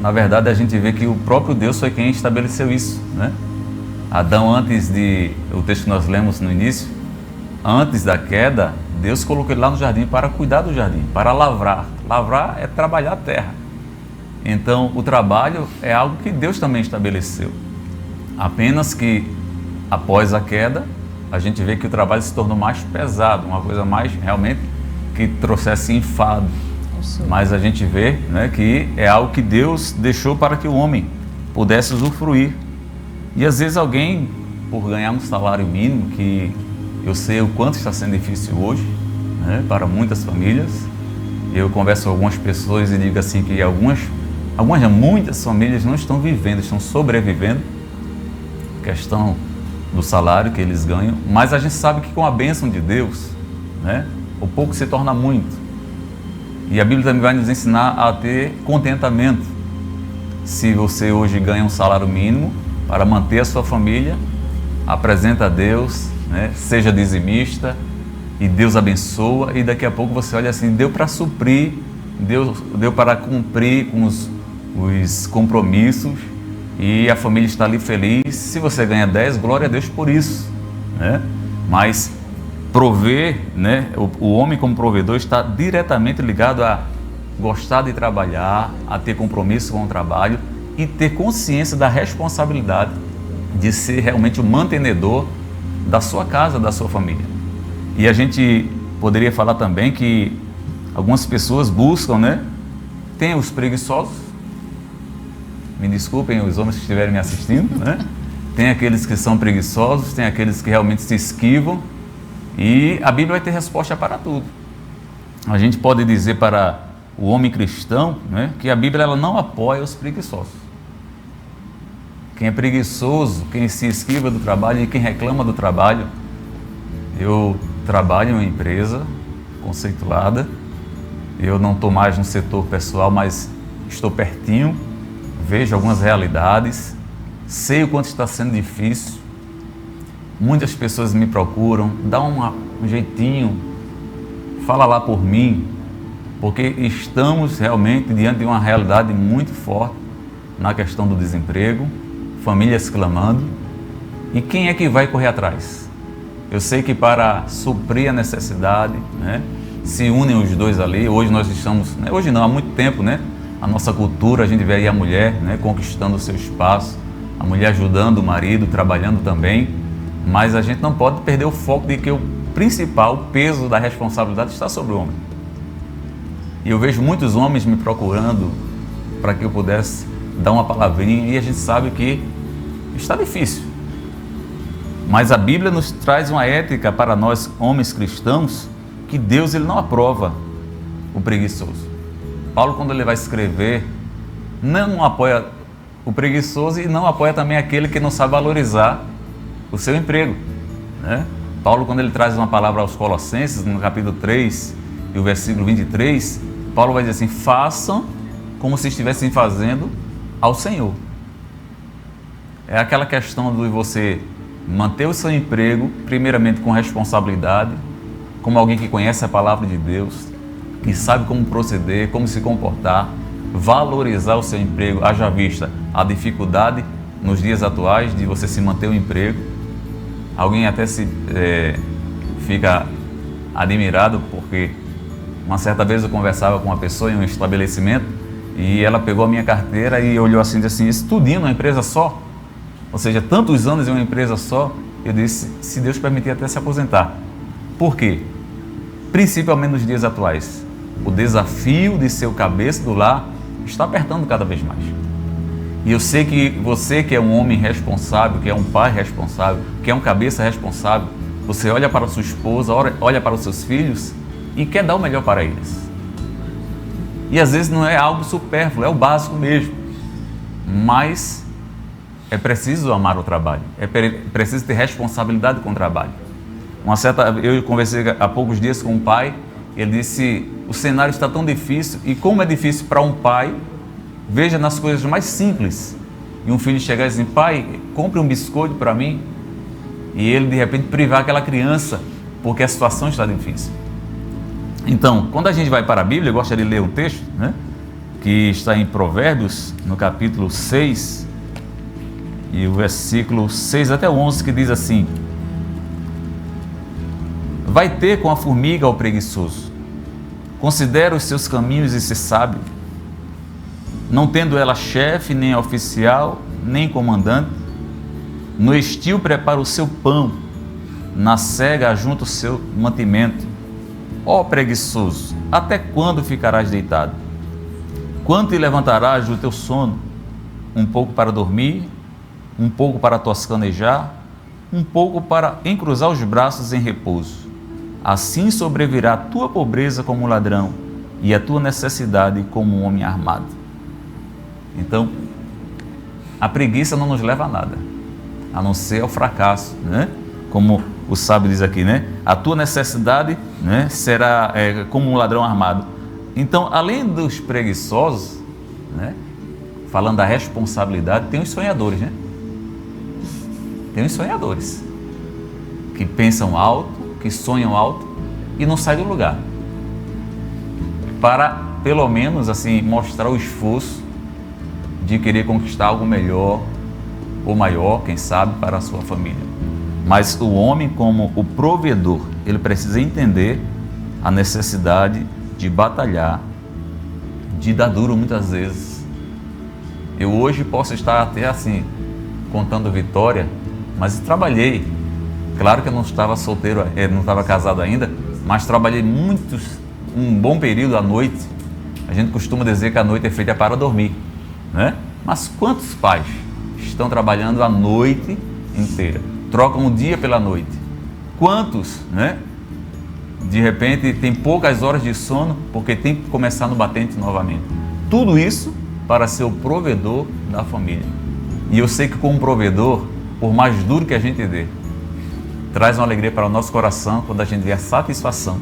Na verdade a gente vê que o próprio Deus foi quem estabeleceu isso, né? Adão, o texto que nós lemos no início, antes da queda, Deus colocou ele lá no jardim para cuidar do jardim, para lavrar. Lavrar é trabalhar a terra. Então, o trabalho é algo que Deus também estabeleceu. Apenas que, após a queda, a gente vê que o trabalho se tornou mais pesado, uma coisa mais, realmente, que trouxesse enfado. Mas a gente vê, né, que é algo que Deus deixou para que o homem pudesse usufruir. E às vezes alguém, por ganhar um salário mínimo, que eu sei o quanto está sendo difícil hoje, né, para muitas famílias. Eu converso com algumas pessoas e digo assim que muitas famílias não estão vivendo, estão sobrevivendo, questão do salário que eles ganham, mas a gente sabe que com a bênção de Deus, né, o pouco se torna muito. E a Bíblia também vai nos ensinar a ter contentamento. Se você hoje ganha um salário mínimo para manter a sua família, apresenta a Deus, né, seja dizimista, e Deus abençoa, e daqui a pouco você olha assim, deu para suprir, deu para cumprir com os compromissos, e a família está ali feliz. Se você ganha 10, glória a Deus por isso, né? Mas prover, né, o homem como provedor está diretamente ligado a gostar de trabalhar, a ter compromisso com o trabalho e ter consciência da responsabilidade de ser realmente o mantenedor da sua casa, da sua família. E a gente poderia falar também que algumas pessoas buscam, né? Tem os preguiçosos, me desculpem os homens que estiverem me assistindo, né? Tem aqueles que são preguiçosos, tem aqueles que realmente se esquivam, e a Bíblia vai ter resposta para tudo. A gente pode dizer para o homem cristão, né, que a Bíblia ela não apoia os preguiçosos. Quem é preguiçoso, quem se esquiva do trabalho e quem reclama do trabalho. Eu trabalho em uma empresa conceituada, eu não estou mais no setor pessoal, mas estou pertinho, vejo algumas realidades, sei o quanto está sendo difícil. Muitas pessoas me procuram, dá um jeitinho, fala lá por mim, porque estamos realmente diante de uma realidade muito forte na questão do desemprego, famílias clamando, e quem é que vai correr atrás? Eu sei que para suprir a necessidade, né, se unem os dois ali. Hoje nós estamos, né, hoje não, há muito tempo, né, a nossa cultura, a gente vê aí a mulher, né, conquistando o seu espaço, a mulher ajudando o marido, trabalhando também, mas a gente não pode perder o foco de que o principal, o peso da responsabilidade está sobre o homem. E eu vejo muitos homens me procurando para que eu pudesse dar uma palavrinha, e a gente sabe que está difícil. Mas a Bíblia nos traz uma ética para nós, homens cristãos, que Deus ele não aprova o preguiçoso. Paulo, quando ele vai escrever, não apoia o preguiçoso e não apoia também aquele que não sabe valorizar o seu emprego, né? Paulo, quando ele traz uma palavra aos Colossenses, no capítulo 3 e o versículo 23, Paulo vai dizer assim: façam como se estivessem fazendo ao Senhor. É aquela questão de você manter o seu emprego, primeiramente com responsabilidade, como alguém que conhece a palavra de Deus, que sabe como proceder, como se comportar, valorizar o seu emprego, haja vista a dificuldade nos dias atuais de você se manter o emprego. Alguém até fica admirado, porque uma certa vez eu conversava com uma pessoa em um estabelecimento e ela pegou a minha carteira e olhou assim, disse assim: isso tudinho numa empresa só? Ou seja, tantos anos em uma empresa só? Eu disse: se Deus permitir, até se aposentar. Por quê? Principalmente nos dias atuais, o desafio de ser o cabeça do lar está apertando cada vez mais. E eu sei que você, que é um homem responsável, que é um pai responsável, que é um cabeça responsável, você olha para a sua esposa, olha para os seus filhos e quer dar o melhor para eles. E às vezes não é algo supérfluo, é o básico mesmo. Mas é preciso amar o trabalho, é preciso ter responsabilidade com o trabalho. Eu conversei há poucos dias com um pai, ele disse: o cenário está tão difícil, e como é difícil para um pai, veja nas coisas mais simples, e um filho chegar e dizer: pai, compre um biscoito para mim, e ele de repente privar aquela criança, porque a situação está difícil. Então, quando a gente vai para a Bíblia, eu gostaria de ler um texto, né, que está em Provérbios, no capítulo 6, e o versículo 6 até o 11, que diz assim: vai ter com a formiga o preguiçoso, considera os seus caminhos e se sábio, não tendo ela chefe, nem oficial, nem comandante, no estio prepara o seu pão, na cega ajunta o seu mantimento. Ó preguiçoso, até quando ficarás deitado? Quando te levantarás do teu sono? Um pouco para dormir, um pouco para toscanejar, um pouco para encruzar os braços em repouso. Assim sobrevirá a tua pobreza como um ladrão e a tua necessidade como um homem armado. Então, a preguiça não nos leva a nada, a não ser ao fracasso, né? Como o sábio diz aqui, né? A tua necessidade, né, será como um ladrão armado. Então, além dos preguiçosos, né, falando da responsabilidade, tem os sonhadores, né? Tem os sonhadores que pensam alto, que sonham alto e não saem do lugar, para pelo menos assim mostrar o esforço de querer conquistar algo melhor ou maior, quem sabe, para a sua família. Mas o homem, como o provedor, ele precisa entender a necessidade de batalhar, de dar duro muitas vezes. Eu hoje posso estar até assim contando vitória, mas trabalhei. Claro que eu não estava solteiro, não estava casado ainda, mas trabalhei um bom período à noite. A gente costuma dizer que a noite é feita para dormir, né? Mas quantos pais estão trabalhando a noite inteira? Trocam o dia pela noite. Quantos, né? De repente tem poucas horas de sono porque tem que começar no batente novamente. Tudo isso para ser o provedor da família. E eu sei que como provedor, por mais duro que a gente dê, traz uma alegria para o nosso coração quando a gente vê a satisfação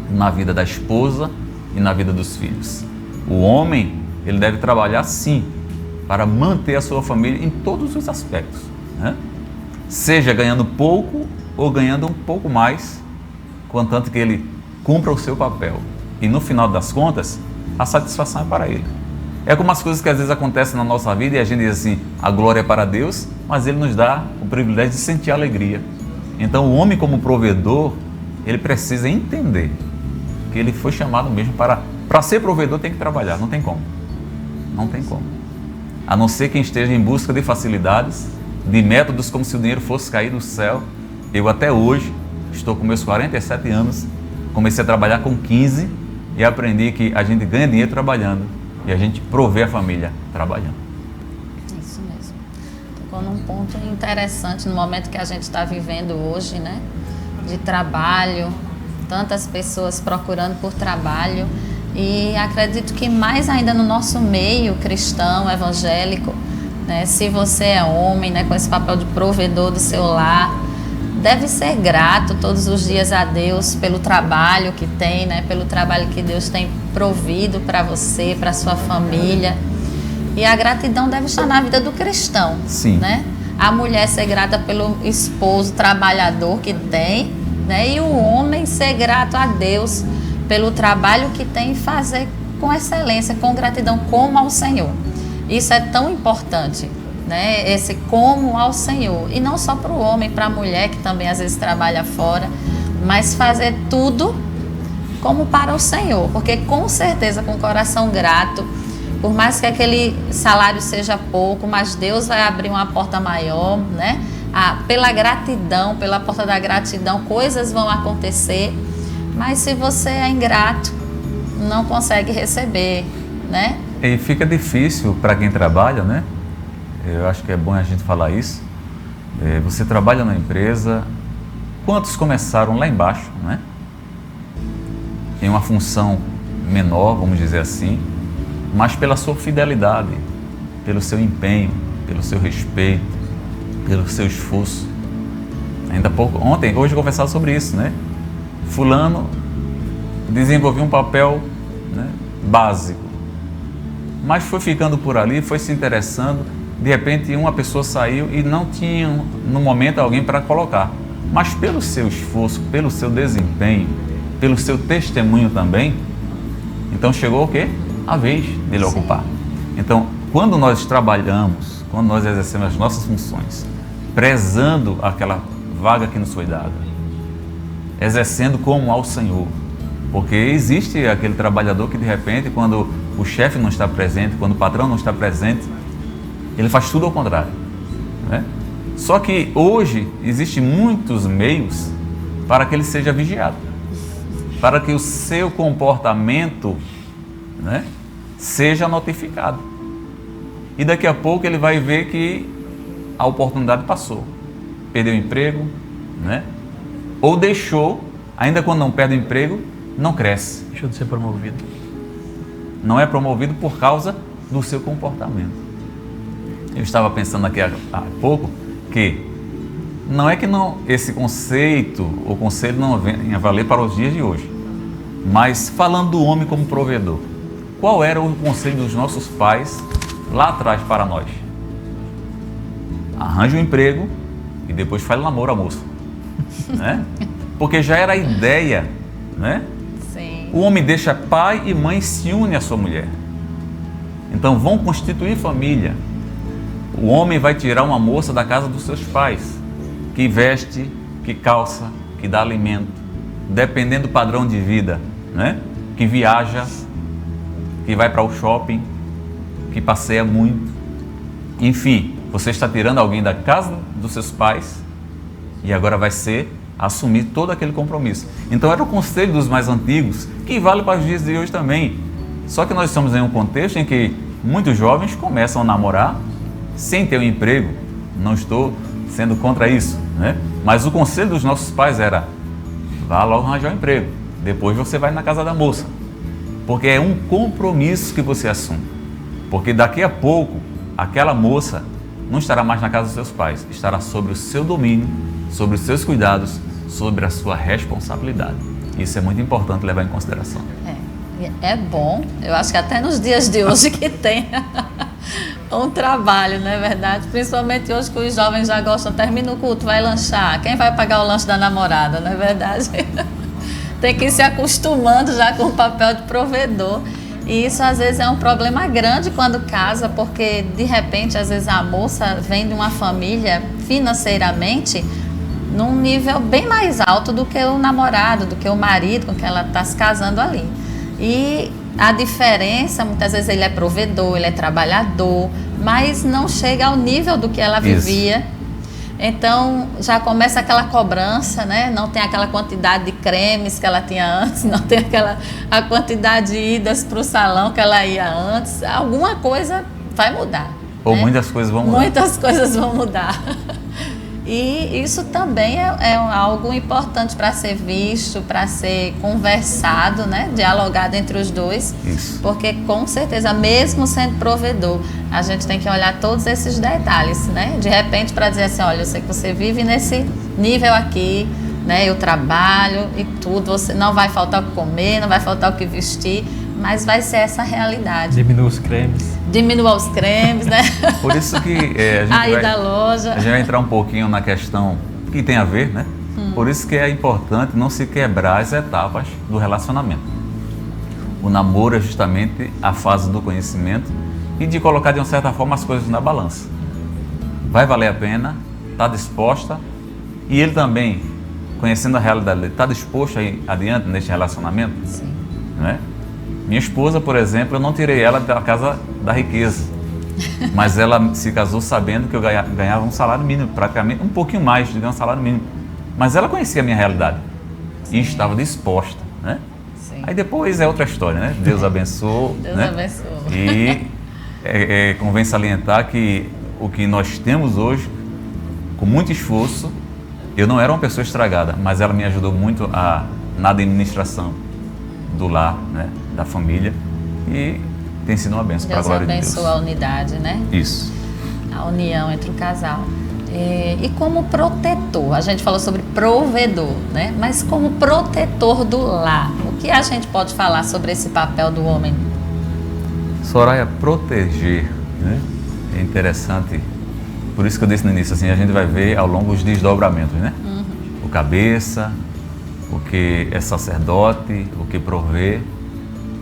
na vida da esposa e na vida dos filhos. O homem, ele deve trabalhar sim para manter a sua família em todos os aspectos, né? Seja ganhando pouco ou ganhando um pouco mais, contanto que ele cumpra o seu papel. E no final das contas, a satisfação é para ele. É como as coisas que às vezes acontecem na nossa vida e a gente diz assim: a glória é para Deus, mas ele nos dá o privilégio de sentir alegria. Então o homem, como provedor, ele precisa entender que ele foi chamado mesmo para ser provedor, tem que trabalhar, não tem como. Não tem como. A não ser quem esteja em busca de facilidades, de métodos como se o dinheiro fosse cair do céu. Eu até hoje estou com meus 47 anos, comecei a trabalhar com 15 e aprendi que a gente ganha dinheiro trabalhando e a gente provê a família trabalhando. Isso mesmo. Tocou num ponto interessante no momento que a gente está vivendo hoje, né? De trabalho, tantas pessoas procurando por trabalho, e acredito que mais ainda no nosso meio cristão, evangélico, né? Se você é homem, né, com esse papel de provedor do seu lar, deve ser grato todos os dias a Deus pelo trabalho que tem, né? Pelo trabalho que Deus tem provido para você, para sua família. E a gratidão deve estar na vida do cristão. Sim. Né? A mulher ser grata pelo esposo trabalhador que tem, né? E o homem ser grato a Deus pelo trabalho que tem e fazer com excelência, com gratidão, como ao Senhor. Isso é tão importante, né? Esse como ao Senhor. E não só para o homem, para a mulher que também às vezes trabalha fora, mas fazer tudo como para o Senhor. Porque com certeza, com o coração grato, por mais que aquele salário seja pouco, mas Deus vai abrir uma porta maior, né? Pela gratidão, pela porta da gratidão, coisas vão acontecer. Mas se você é ingrato, não consegue receber, né? E fica difícil para quem trabalha, né? Eu acho que é bom a gente falar isso. Você trabalha na empresa, quantos começaram lá embaixo, né? Em uma função menor, vamos dizer assim, mas pela sua fidelidade, pelo seu empenho, pelo seu respeito, pelo seu esforço. Hoje eu conversava sobre isso, né? Fulano desenvolveu um papel, né, básico, mas foi ficando por ali, foi se interessando, de repente uma pessoa saiu e não tinha no momento alguém para colocar, mas pelo seu esforço, pelo seu desempenho, pelo seu testemunho também, então chegou o quê? A vez dele ocupar. Então, quando nós trabalhamos, quando nós exercemos as nossas funções, prezando aquela vaga que nos foi dada, exercendo como ao Senhor, porque existe aquele trabalhador que de repente, quando o chefe não está presente, quando o patrão não está presente, ele faz tudo ao contrário, né? Só que hoje existem muitos meios para que ele seja vigiado, para que o seu comportamento, né, seja notificado. E daqui a pouco ele vai ver que a oportunidade passou, perdeu o emprego, né? Ou deixou, ainda quando não perde o emprego, não cresce. Deixou de ser promovido. Não é promovido por causa do seu comportamento. Eu estava pensando aqui há pouco que não é que esse conceito, o conselho não venha a valer para os dias de hoje, mas falando do homem como provedor, qual era o conselho dos nossos pais lá atrás para nós? Arranje um emprego e depois faz namoro à moça, né? Porque já era a ideia, né? Sim. O homem deixa pai e mãe, se une à sua mulher. Então vão constituir família. O homem vai tirar uma moça da casa dos seus pais, que veste, que calça, que dá alimento, dependendo do padrão de vida, né? Que viaja, que vai para o shopping, que passeia muito. Enfim, você está tirando alguém da casa dos seus pais e agora vai assumir todo aquele compromisso. Então era o conselho dos mais antigos, que vale para os dias de hoje também. Só que nós estamos em um contexto em que muitos jovens começam a namorar sem ter um emprego. Não estou sendo contra isso, né? Mas o conselho dos nossos pais era: vá logo arranjar um emprego, depois você vai na casa da moça. Porque é um compromisso que você assume. Porque daqui a pouco, aquela moça não estará mais na casa dos seus pais, estará sobre o seu domínio, sobre os seus cuidados, sobre a sua responsabilidade. Isso é muito importante levar em consideração. É bom, eu acho que até nos dias de hoje que tem um trabalho, não é verdade? Principalmente hoje que os jovens já gostam, termina o culto, vai lanchar. Quem vai pagar o lanche da namorada, não é verdade? Tem que ir se acostumando já com o papel de provedor. E isso às vezes é um problema grande quando casa, porque de repente às vezes a moça vem de uma família financeiramente num nível bem mais alto do que o namorado, do que o marido com quem ela está se casando ali. E a diferença, muitas vezes ele é provedor, ele é trabalhador, mas não chega ao nível do que ela vivia. Então já começa aquela cobrança, né? Não tem aquela quantidade de cremes que ela tinha antes, não tem a quantidade de idas para o salão que ela ia antes. Alguma coisa vai mudar. Ou né? muitas coisas vão mudar. Muitas coisas vão mudar. E isso também é algo importante para ser visto, para ser conversado, né? Dialogado entre os dois. Isso. Porque com certeza, mesmo sendo provedor, a gente tem que olhar todos esses detalhes, né? De repente, para dizer assim, olha, eu sei que você vive nesse nível aqui, né? Eu trabalho e tudo, você não vai faltar o que comer, não vai faltar o que vestir, mas vai ser essa realidade. Diminua os cremes. Diminua os cremes, né? Por isso que a gente Aí vai, da loja. a gente vai entrar um pouquinho na questão que tem a ver, né? Por isso que é importante não se quebrar as etapas do relacionamento. O namoro é justamente a fase do conhecimento e de colocar de uma certa forma as coisas na balança. Vai valer a pena, está disposta, e ele também, conhecendo a realidade dele, está disposto a ir adiante neste relacionamento? Sim. Né? Minha esposa, por exemplo, eu não tirei ela da casa da riqueza, mas ela se casou sabendo que eu ganhava um salário mínimo, praticamente um pouquinho mais de um salário mínimo, mas ela conhecia a minha realidade e estava disposta, né? Sim. Aí depois é outra história, né? Deus abençoou, Deus né? abençoe. E convém salientar que o que nós temos hoje, com muito esforço, eu não era uma pessoa estragada, mas ela me ajudou muito na administração do lar, né? Da família, e tem sido uma bênção para a glória de Deus. Deus abençoa a unidade, né? Isso. A união entre o casal. E como protetor, a gente falou sobre provedor, né? Mas como protetor do lar, o que a gente pode falar sobre esse papel do homem? Soraya, proteger, né? É interessante. Por isso que eu disse no início, assim, a gente vai ver ao longo os desdobramentos, né? O cabeça, o que é sacerdote, o que provê,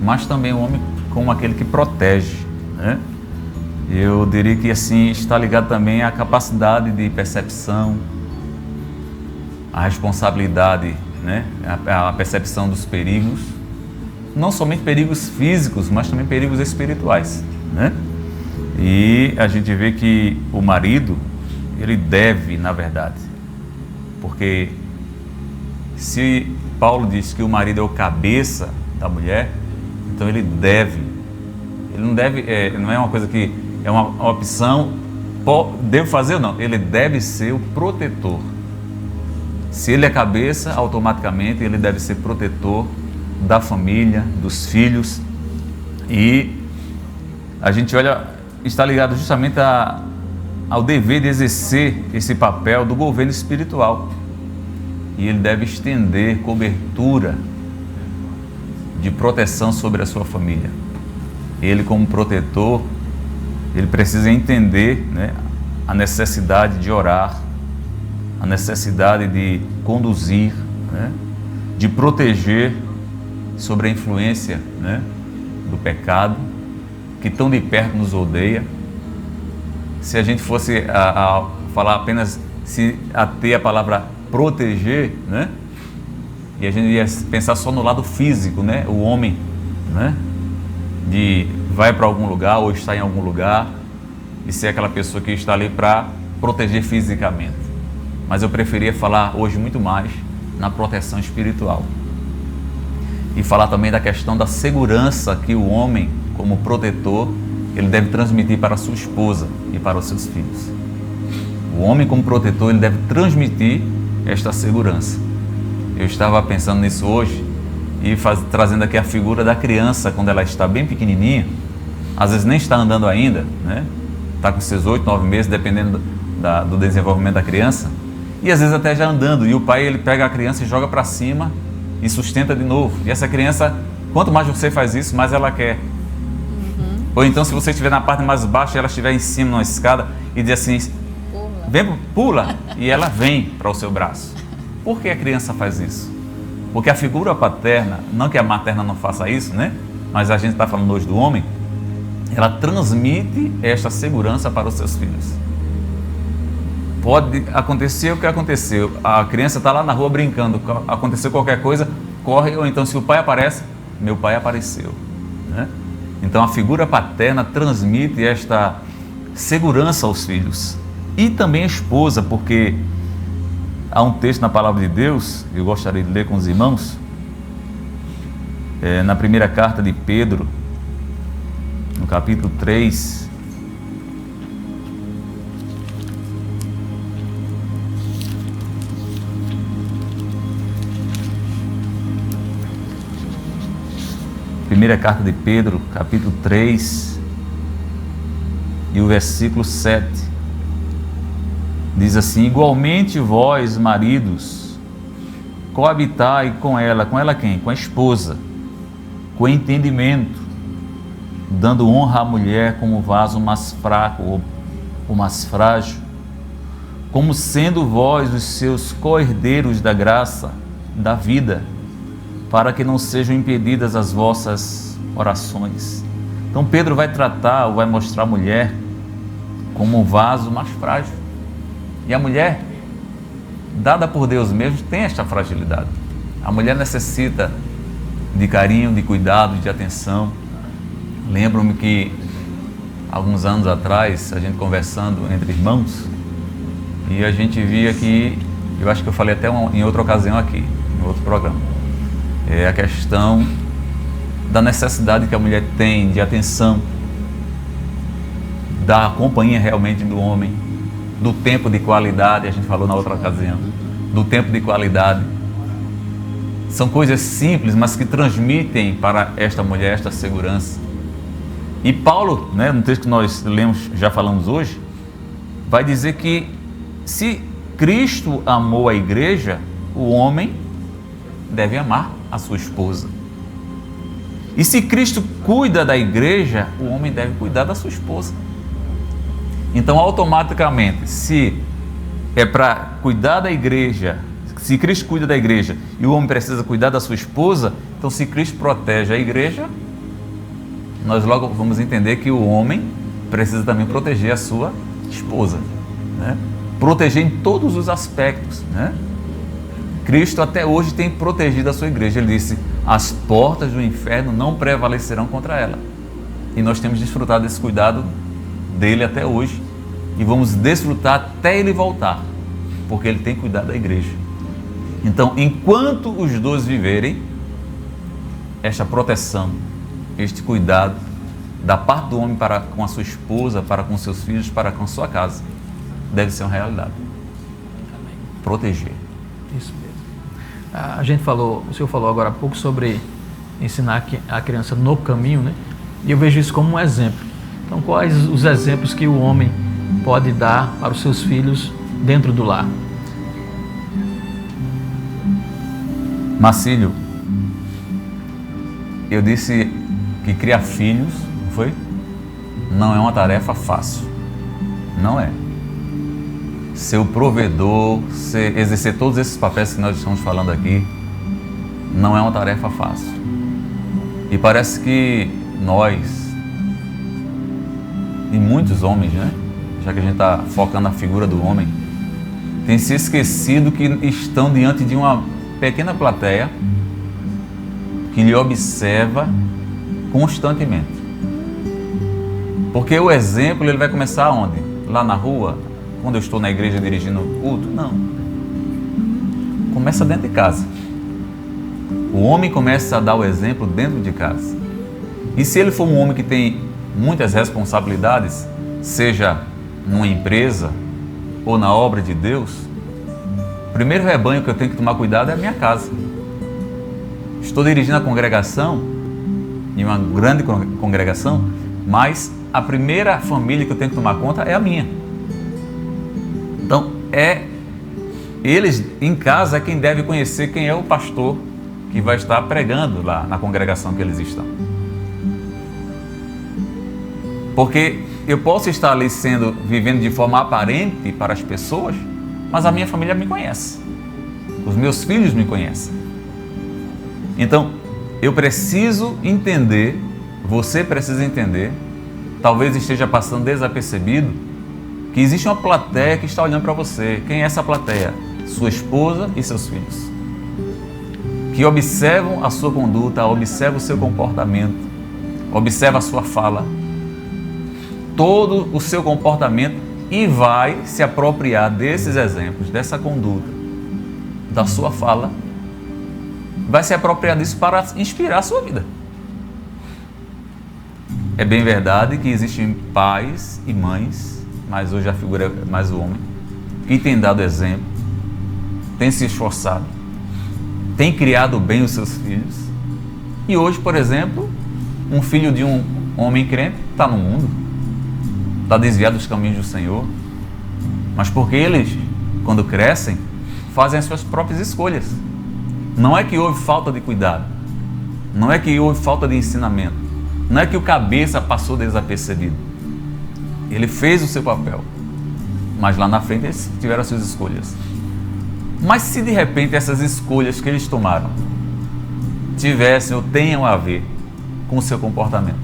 mas também o homem como aquele que protege, né? Eu diria que assim está ligado também à capacidade de percepção, à responsabilidade, né? A percepção dos perigos, não somente perigos físicos, mas também perigos espirituais, né? E a gente vê que o marido, ele deve, na verdade, porque se Paulo diz que o marido é o cabeça da mulher, então ele deve. Ele não deve, não é uma coisa que é uma opção, devo fazer ou não, ele deve ser o protetor. Se ele é cabeça, automaticamente ele deve ser protetor da família, dos filhos. E a gente olha, está ligado justamente ao dever de exercer esse papel do governo espiritual. E ele deve estender cobertura de proteção sobre a sua família. Ele, como protetor, ele precisa entender, né, a necessidade de orar, a necessidade de conduzir, né, de proteger sobre a influência, né, do pecado, que tão de perto nos odeia. Se a gente fosse a falar apenas, a ter a palavra proteger, né, e a gente ia pensar só no lado físico, né, o homem, né, de vai para algum lugar ou está em algum lugar e ser aquela pessoa que está ali para proteger fisicamente. Mas eu preferia falar hoje muito mais na proteção espiritual. E falar também da questão da segurança que o homem, como protetor, ele deve transmitir para a sua esposa e para os seus filhos. O homem, como protetor, ele deve transmitir esta segurança. Eu estava pensando nisso hoje e trazendo aqui a figura da criança quando ela está bem pequenininha, às vezes nem está andando ainda, né? Está com seus 8, 9 meses, dependendo do desenvolvimento da criança, e às vezes até já andando, e o pai ele pega a criança e joga para cima e sustenta de novo. E essa criança, quanto mais você faz isso, mais ela quer. Ou então, se você estiver na parte mais baixa e ela estiver em cima numa escada e diz assim, vem, pula, e ela vem para o seu braço. Por que a criança faz isso? Porque a figura paterna, não que a materna não faça isso, né? Mas a gente está falando hoje do homem, ela transmite esta segurança para os seus filhos. Pode acontecer o que aconteceu, a criança está lá na rua brincando, aconteceu qualquer coisa, corre, ou então se o pai aparece, meu pai apareceu, né? Então a figura paterna transmite esta segurança aos filhos. e também a esposa, porque há um texto na palavra de Deus, eu gostaria de ler com os irmãos, na primeira carta de Pedro, no capítulo 3, primeira carta de Pedro, capítulo 3, e o versículo 7, diz assim: igualmente vós, maridos, coabitai com ela quem? Com a esposa, com entendimento, dando honra à mulher como vaso mais fraco ou mais frágil, como sendo vós os seus co-herdeiros da graça, da vida, para que não sejam impedidas as vossas orações. Então Pedro vai tratar, ou vai mostrar a mulher como um vaso mais frágil. E a mulher, dada por Deus mesmo, tem esta fragilidade. A mulher necessita de carinho, de cuidado, de atenção. Lembro-me que alguns anos atrás, a gente conversando entre irmãos, e a gente via que, eu acho que eu falei até em outra ocasião aqui, em outro programa, é a questão da necessidade que a mulher tem de atenção, da companhia realmente do homem, do tempo de qualidade, a gente falou na outra ocasião, do tempo de qualidade. São coisas simples, mas que transmitem para esta mulher esta segurança. E Paulo, no texto que nós lemos, já falamos hoje, vai dizer que se Cristo amou a igreja, o homem deve amar a sua esposa. E se Cristo cuida da igreja, o homem deve cuidar da sua esposa. Então, automaticamente, se é para cuidar da igreja, se Cristo cuida da igreja e o homem precisa cuidar da sua esposa, então se Cristo protege a igreja, nós logo vamos entender que o homem precisa também proteger a sua esposa, proteger em todos os aspectos, Cristo até hoje tem protegido a sua igreja. Ele disse: as portas do inferno não prevalecerão contra ela. E nós temos desfrutado desse cuidado dele até hoje. E vamos desfrutar até ele voltar, porque ele tem cuidado da igreja. Então, enquanto os dois viverem, esta proteção, este cuidado da parte do homem para com a sua esposa, para com seus filhos, para com a sua casa, deve ser uma realidade. Proteger. Isso mesmo. A gente falou, o senhor falou agora há pouco sobre ensinar a criança no caminho, E eu vejo isso como um exemplo. Então, quais os exemplos que o homem pode dar para os seus filhos dentro do lar? Marcílio, eu disse que criar filhos, não foi? Não é uma tarefa fácil. Não é. Ser o provedor, exercer todos esses papéis que nós estamos falando aqui, não é uma tarefa fácil. E parece que nós, e muitos homens, já que a gente está focando na figura do homem, tem se esquecido que estão diante de uma pequena plateia que lhe observa constantemente. Porque o exemplo ele vai começar onde? Lá na rua? Quando eu estou na igreja dirigindo o culto? Não. Começa dentro de casa. O homem começa a dar o exemplo dentro de casa. E se ele for um homem que tem muitas responsabilidades, seja numa empresa ou na obra de Deus, o primeiro rebanho que eu tenho que tomar cuidado é a minha casa. Estou dirigindo a congregação, em uma grande congregação, mas a primeira família que eu tenho que tomar conta é a minha. Então, eles em casa é quem deve conhecer quem é o pastor que vai estar pregando lá na congregação que eles estão. Porque eu posso estar ali vivendo de forma aparente para as pessoas, mas a minha família me conhece. Os meus filhos me conhecem. Então, eu preciso entender, você precisa entender, talvez esteja passando desapercebido, que existe uma plateia que está olhando para você. Quem é essa plateia? Sua esposa e seus filhos. Que observam a sua conduta, observam o seu comportamento, observam a sua fala. Todo o seu comportamento e vai se apropriar desses exemplos, dessa conduta, da sua fala, vai se apropriar disso para inspirar a sua vida. É bem verdade que existem pais e mães, mas hoje a figura é mais o homem, que tem dado exemplo, tem se esforçado, tem criado bem os seus filhos. E hoje, por exemplo, um filho de um homem crente está no mundo, está desviado dos caminhos do Senhor, mas porque eles, quando crescem, fazem as suas próprias escolhas. Não é que houve falta de cuidado, não é que houve falta de ensinamento, não é que o cabeça passou desapercebido. Ele fez o seu papel, mas lá na frente eles tiveram as suas escolhas. Mas se de repente essas escolhas que eles tomaram tivessem ou tenham a ver com o seu comportamento,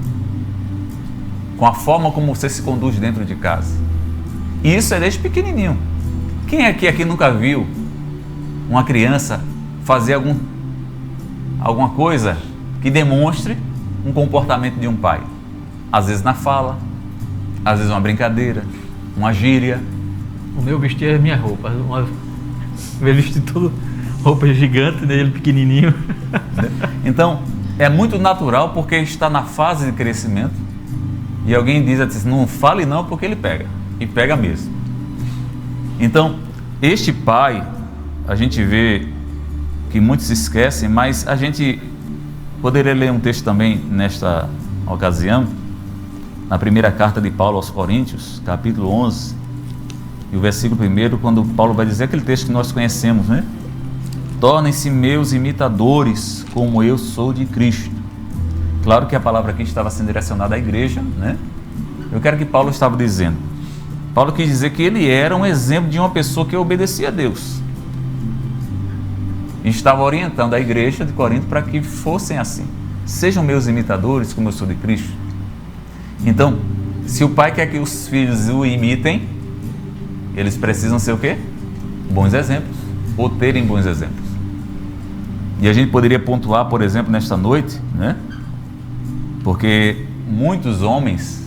com a forma como você se conduz dentro de casa, e isso é desde pequenininho. Quem aqui nunca viu uma criança fazer alguma coisa que demonstre um comportamento de um pai? Às vezes na fala, às vezes uma brincadeira, uma gíria. O meu vestir é minha roupa. Ele veste tudo roupa gigante, né? Ele pequenininho. Então, é muito natural porque está na fase de crescimento e alguém diz assim, não fale não porque ele pega, e pega mesmo. Então, este pai, a gente vê que muitos se esquecem, mas a gente poderia ler um texto também nesta ocasião, na primeira carta de Paulo aos Coríntios, capítulo 11, e o versículo 1, quando Paulo vai dizer aquele texto que nós conhecemos, né? Tornem-se meus imitadores, como eu sou de Cristo. Claro que a palavra aqui estava sendo direcionada à igreja, né? Eu quero que Paulo estava dizendo. Paulo quis dizer que ele era um exemplo de uma pessoa que obedecia a Deus. E estava orientando a igreja de Corinto para que fossem assim. Sejam meus imitadores, como eu sou de Cristo. Então, se o pai quer que os filhos o imitem, eles precisam ser o quê? Bons exemplos, ou terem bons exemplos. E a gente poderia pontuar, por exemplo, nesta noite, né? Porque muitos homens,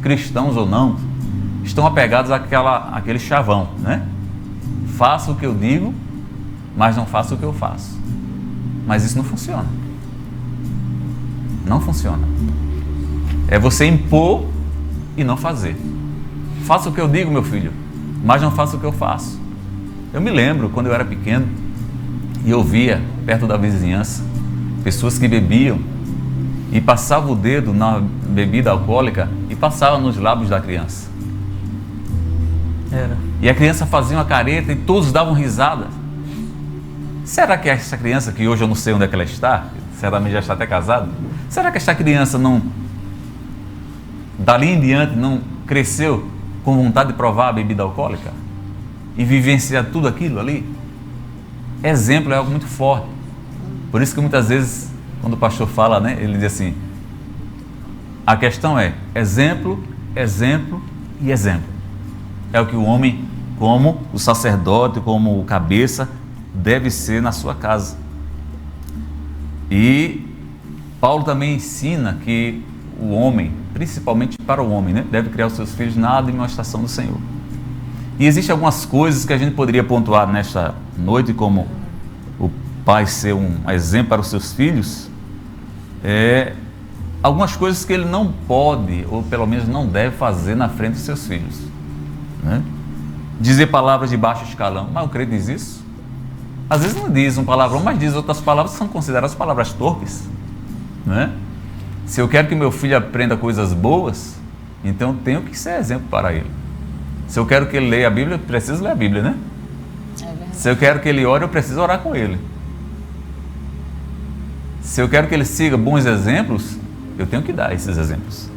cristãos ou não, estão apegados àquele chavão, né? Faço o que eu digo, mas não faço o que eu faço. Mas isso não funciona. Não funciona. É você impor e não fazer. Faça o que eu digo, meu filho, mas não faça o que eu faço. Eu me lembro, quando eu era pequeno, e eu via, perto da vizinhança, pessoas que bebiam e passavam o dedo na bebida alcoólica e passavam nos lábios da criança. E a criança fazia uma careta e todos davam risada. Será que essa criança, que hoje eu não sei onde é que ela está, certamente já está até casada, será que essa criança não, dali em diante, não cresceu com vontade de provar a bebida alcoólica e vivenciar tudo aquilo ali? Exemplo é algo muito forte. Por isso que muitas vezes, quando o pastor fala, né, ele diz assim, a questão é exemplo, exemplo e exemplo. É o que o homem, como o sacerdote, como o cabeça, deve ser na sua casa. E Paulo também ensina que o homem, principalmente para o homem, né, deve criar os seus filhos na admoestação do Senhor. E existem algumas coisas que a gente poderia pontuar nesta noite, como o pai ser um exemplo para os seus filhos, algumas coisas que ele não pode, ou pelo menos não deve fazer na frente dos seus filhos, né? Dizer palavras de baixo escalão, mas o crente diz isso? Às vezes não diz um palavrão, mas diz outras palavras que são consideradas palavras torpes, né? Se eu quero que meu filho aprenda coisas boas, então eu tenho que ser exemplo para ele. Se eu quero que ele leia a Bíblia, eu preciso ler a Bíblia, né? Se eu quero que ele ore, eu preciso orar com ele. Se eu quero que ele siga bons exemplos, eu tenho que dar esses exemplos.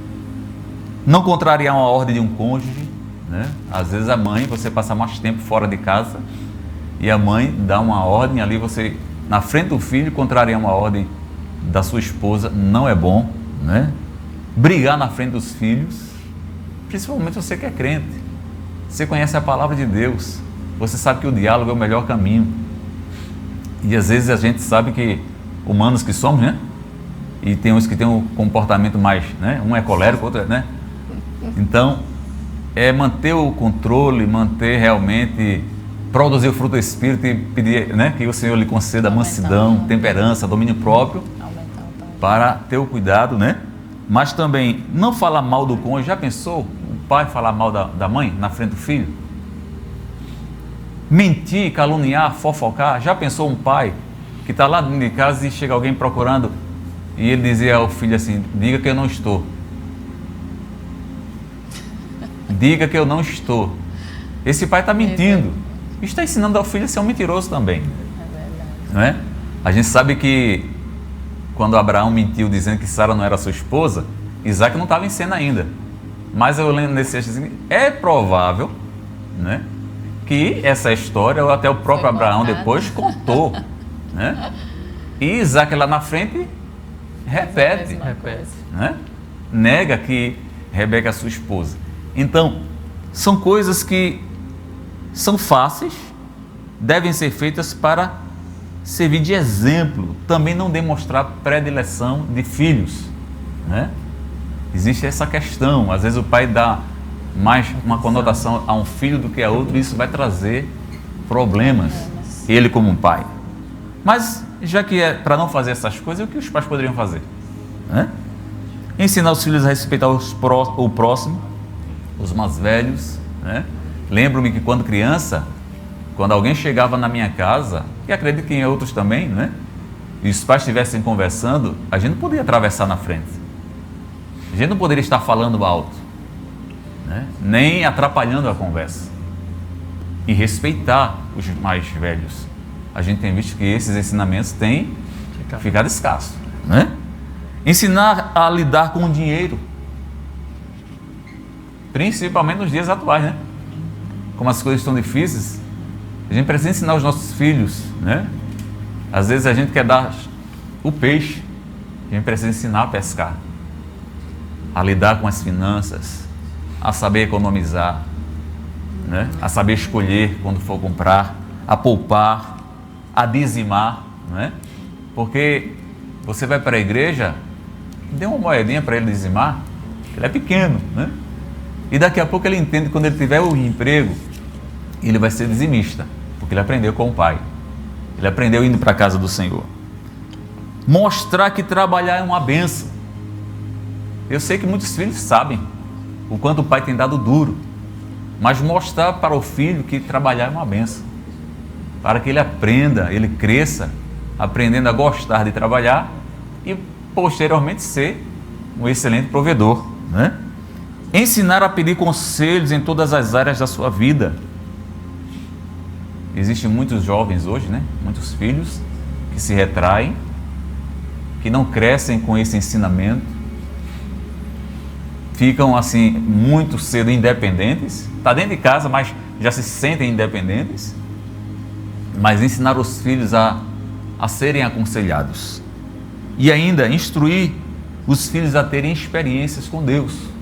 Não contrariar uma ordem de um cônjuge, né? Às vezes a mãe, você passa mais tempo fora de casa e a mãe dá uma ordem ali, você, na frente do filho, contrariar uma ordem da sua esposa, não é bom, né? Brigar na frente dos filhos, principalmente você que é crente. Você conhece a palavra de Deus, você sabe que o diálogo é o melhor caminho. E às vezes a gente sabe que, humanos que somos, né? E tem uns que têm um comportamento mais, né? Um é colérico, outro é, né? Então, é manter o controle, manter realmente, produzir o fruto do Espírito e pedir, né, que o Senhor lhe conceda mansidão, temperança, domínio próprio, para ter o cuidado, né? Mas também não falar mal do cônjuge. Já pensou o pai falar mal da mãe na frente do filho? Mentir, caluniar, fofocar. Já pensou um pai que está lá dentro de casa e chega alguém procurando e ele dizia ao filho assim: diga que eu não estou. Diga que eu não estou. Esse pai está mentindo. Está ensinando ao filho a ser um mentiroso também. Não é? A gente sabe que quando Abraão mentiu dizendo que Sara não era sua esposa, Isaac não estava em cena ainda. Mas eu lembro nesse texto assim, é provável, né, que essa história, ou até o próprio Abraão depois contou, né? E Isaac lá na frente repete. Né? Nega que Rebeca é sua esposa. Então, são coisas que são fáceis, devem ser feitas para servir de exemplo, também não demonstrar predileção de filhos, né? Existe essa questão, às vezes o pai dá mais uma conotação a um filho do que a outro, e isso vai trazer problemas, ele como um pai. Mas, já que é para não fazer essas coisas, o que os pais poderiam fazer? Né? Ensinar os filhos a respeitar o próximo, os mais velhos, né? Lembro-me que quando criança, quando alguém chegava na minha casa, e acredito que em outros também, né? E os pais estivessem conversando, a gente não podia atravessar na frente. A gente não poderia estar falando alto, né? Nem atrapalhando a conversa. E respeitar os mais velhos. A gente tem visto que esses ensinamentos têm ficado escassos, né? Ensinar a lidar com o dinheiro. Principalmente nos dias atuais, né? Como as coisas estão difíceis, a gente precisa ensinar os nossos filhos, né? Às vezes a gente quer dar o peixe, a gente precisa ensinar a pescar, a lidar com as finanças, a saber economizar, né? A saber escolher quando for comprar, a poupar, a dizimar, né? Porque você vai para a igreja, dê uma moedinha para ele dizimar, ele é pequeno, né? E daqui a pouco ele entende que quando ele tiver o emprego, ele vai ser dizimista, porque ele aprendeu com o pai. Ele aprendeu indo para a casa do Senhor. Mostrar que trabalhar é uma bênção. Eu sei que muitos filhos sabem o quanto o pai tem dado duro, mas mostrar para o filho que trabalhar é uma bênção, para que ele aprenda, ele cresça, aprendendo a gostar de trabalhar e posteriormente ser um excelente provedor, né? Ensinar a pedir conselhos em todas as áreas da sua vida. Existem muitos jovens hoje, né? Muitos filhos que se retraem, que não crescem com esse ensinamento, ficam assim muito cedo independentes, está dentro de casa, mas já se sentem independentes. Mas ensinar os filhos a serem aconselhados. E ainda instruir os filhos a terem experiências com Deus.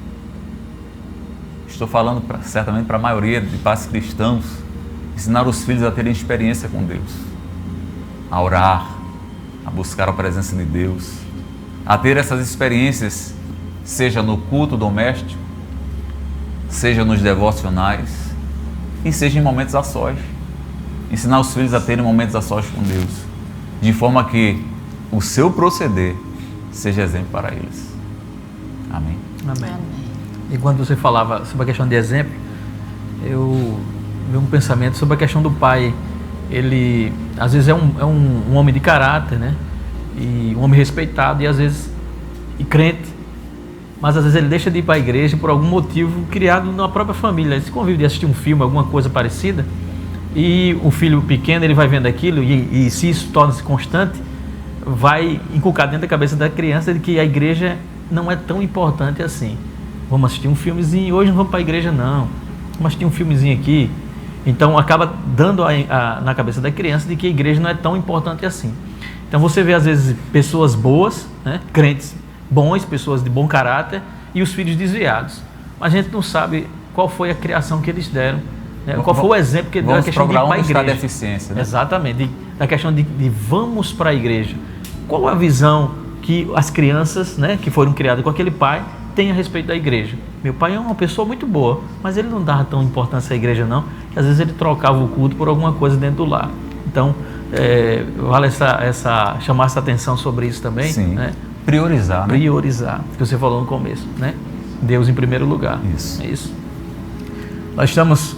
Estou falando certamente para a maioria de pais cristãos. Ensinar os filhos a terem experiência com Deus, a orar, a buscar a presença de Deus, a ter essas experiências, seja no culto doméstico, seja nos devocionais e seja em momentos a sós. Ensinar os filhos a terem momentos a sós com Deus, de forma que o seu proceder seja exemplo para eles. Amém. Amém. E quando você falava sobre a questão de exemplo, eu vi um pensamento sobre a questão do pai. Ele, às vezes, é um homem de caráter, né? E um homem respeitado, e às vezes, e crente, mas às vezes ele deixa de ir para a igreja por algum motivo criado na própria família. Ele se convive de assistir um filme, alguma coisa parecida, e o filho pequeno, ele vai vendo aquilo, e se isso torna-se constante, vai inculcar dentro da cabeça da criança de que a igreja não é tão importante assim. Vamos assistir um filmezinho, hoje não vamos para a igreja não, vamos assistir um filmezinho aqui. Então acaba dando na cabeça da criança de que a igreja não é tão importante assim. Então você vê às vezes pessoas boas, né? Crentes bons, pessoas de bom caráter, e os filhos desviados. Mas a gente não sabe qual foi a criação que eles deram, né? Qual foi o exemplo que ele deu na questão de ir para a igreja. Deficiência, né? Exatamente, da questão de vamos para a igreja. Qual a visão que as crianças, né, que foram criadas com aquele pai tem a respeito da igreja. Meu pai é uma pessoa muito boa, mas ele não dava tão importância à igreja não, que às vezes ele trocava o culto por alguma coisa dentro do lar. Então, vale chamar essa atenção sobre isso também. Sim. Né? Priorizar, né? Priorizar, que você falou no começo, né? Deus em primeiro lugar. Isso. É isso. Nós estamos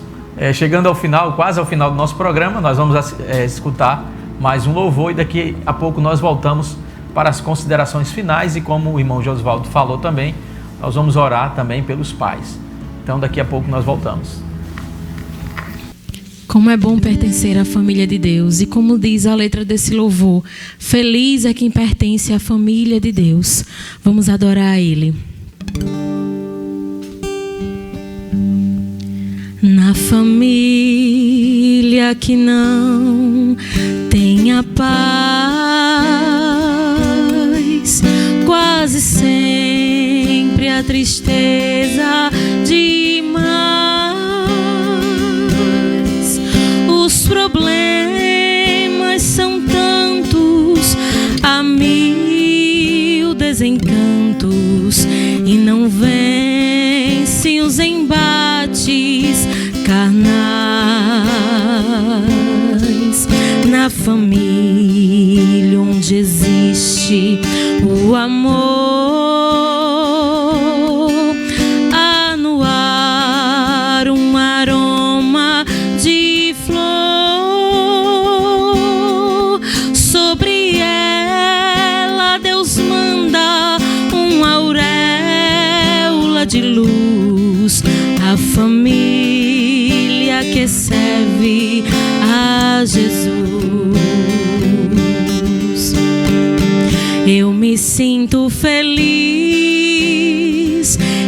chegando ao final, quase ao final do nosso programa. Nós vamos escutar mais um louvor e daqui a pouco nós voltamos para as considerações finais e como o irmão Josivaldo falou também, nós vamos orar também pelos pais. Então daqui a pouco nós voltamos. Como é bom pertencer à família de Deus e como diz a letra desse louvor, feliz é quem pertence à família de Deus. Vamos adorar a Ele. Na família que não tenha paz, quase sempre a tristeza demais. Os problemas são tantos, há mil desencantos e não vencem os embates carnais. Na família onde existe o amor, há no ar um aroma de flor. Sobre ela Deus manda uma auréola de luz. A família que serve a Jesus. Eu me sinto feliz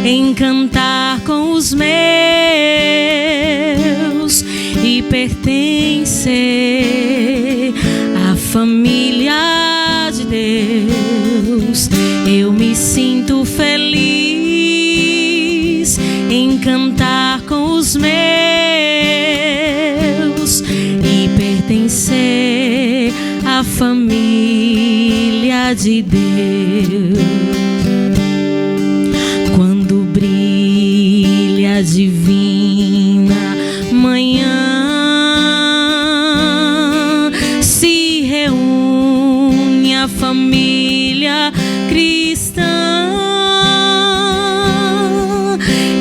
em cantar com os meus e pertencer à família de Deus. Eu me sinto feliz em cantar com os meus e pertencer à família de Deus. Quando brilha a divina manhã, se reúne a família cristã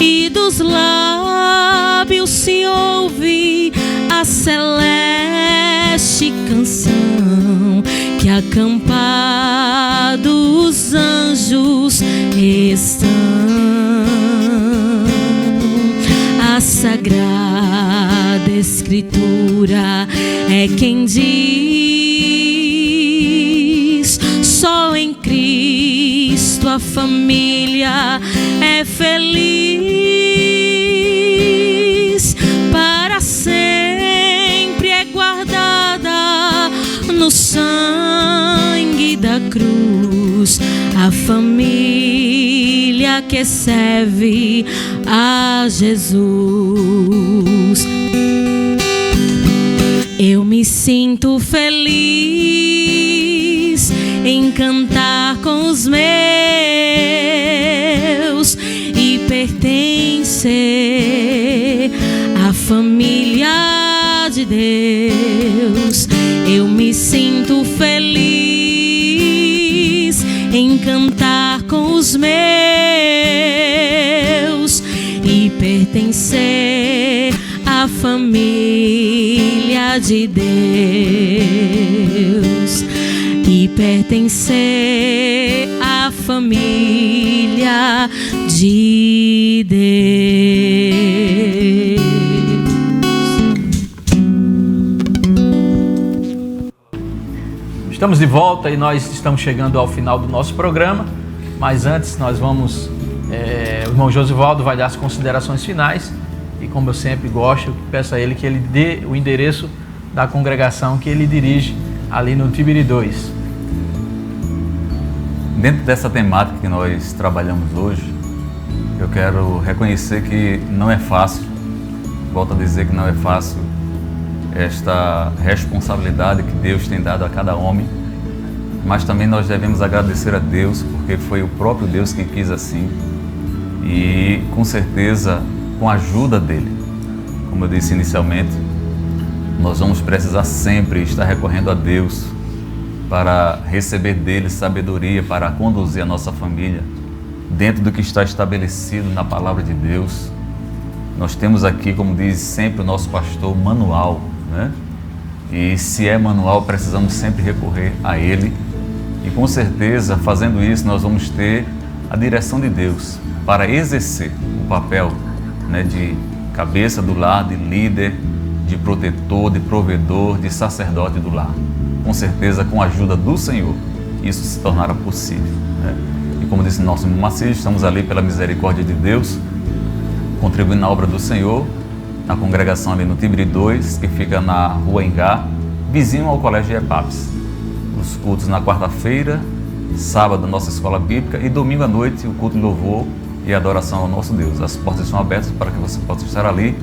e dos lábios se ouve a celeste canção que acampados os anjos estão. A Sagrada Escritura é quem diz: só em Cristo a família é feliz, para sempre é guardada no sangue da cruz. A família que serve a Jesus. Eu me sinto feliz em cantar com os meus e pertencer à família de Deus. Eu me sinto feliz em cantar com os meus e pertencer à família de Deus. E pertencer à família de Deus. Estamos de volta e nós estamos chegando ao final do nosso programa, mas antes nós vamos, o irmão Josivaldo vai dar as considerações finais e como eu sempre gosto, eu peço a ele que ele dê o endereço da congregação que ele dirige ali no Tibiri 2. Dentro dessa temática que nós trabalhamos hoje, eu quero reconhecer que não é fácil, volto a dizer que não é fácil, esta responsabilidade que Deus tem dado a cada homem, mas também nós devemos agradecer a Deus, porque foi o próprio Deus quem quis assim. e com certeza com a ajuda dele. Como eu disse inicialmente, nós vamos precisar sempre estar recorrendo a Deus para receber dele sabedoria para conduzir a nossa família dentro do que está estabelecido na palavra de Deus. Nós temos aqui, como diz sempre o nosso pastor, manual, né? E se é manual, precisamos sempre recorrer a ele. E com certeza, fazendo isso, nós vamos ter a direção de Deus para exercer o papel, né, de cabeça do lar, de líder, de protetor, de provedor, de sacerdote do lar. Com certeza, com a ajuda do Senhor, isso se tornará possível, né? E como disse nosso irmão Marcílio, estamos ali pela misericórdia de Deus, contribuindo na obra do Senhor, na congregação ali no Tibre 2, que fica na Rua Engá, vizinho ao Colégio de Epapes. Os cultos na quarta-feira, sábado, nossa escola bíblica, e domingo à noite, o culto de louvor e adoração ao nosso Deus. As portas estão abertas para que você possa estar ali,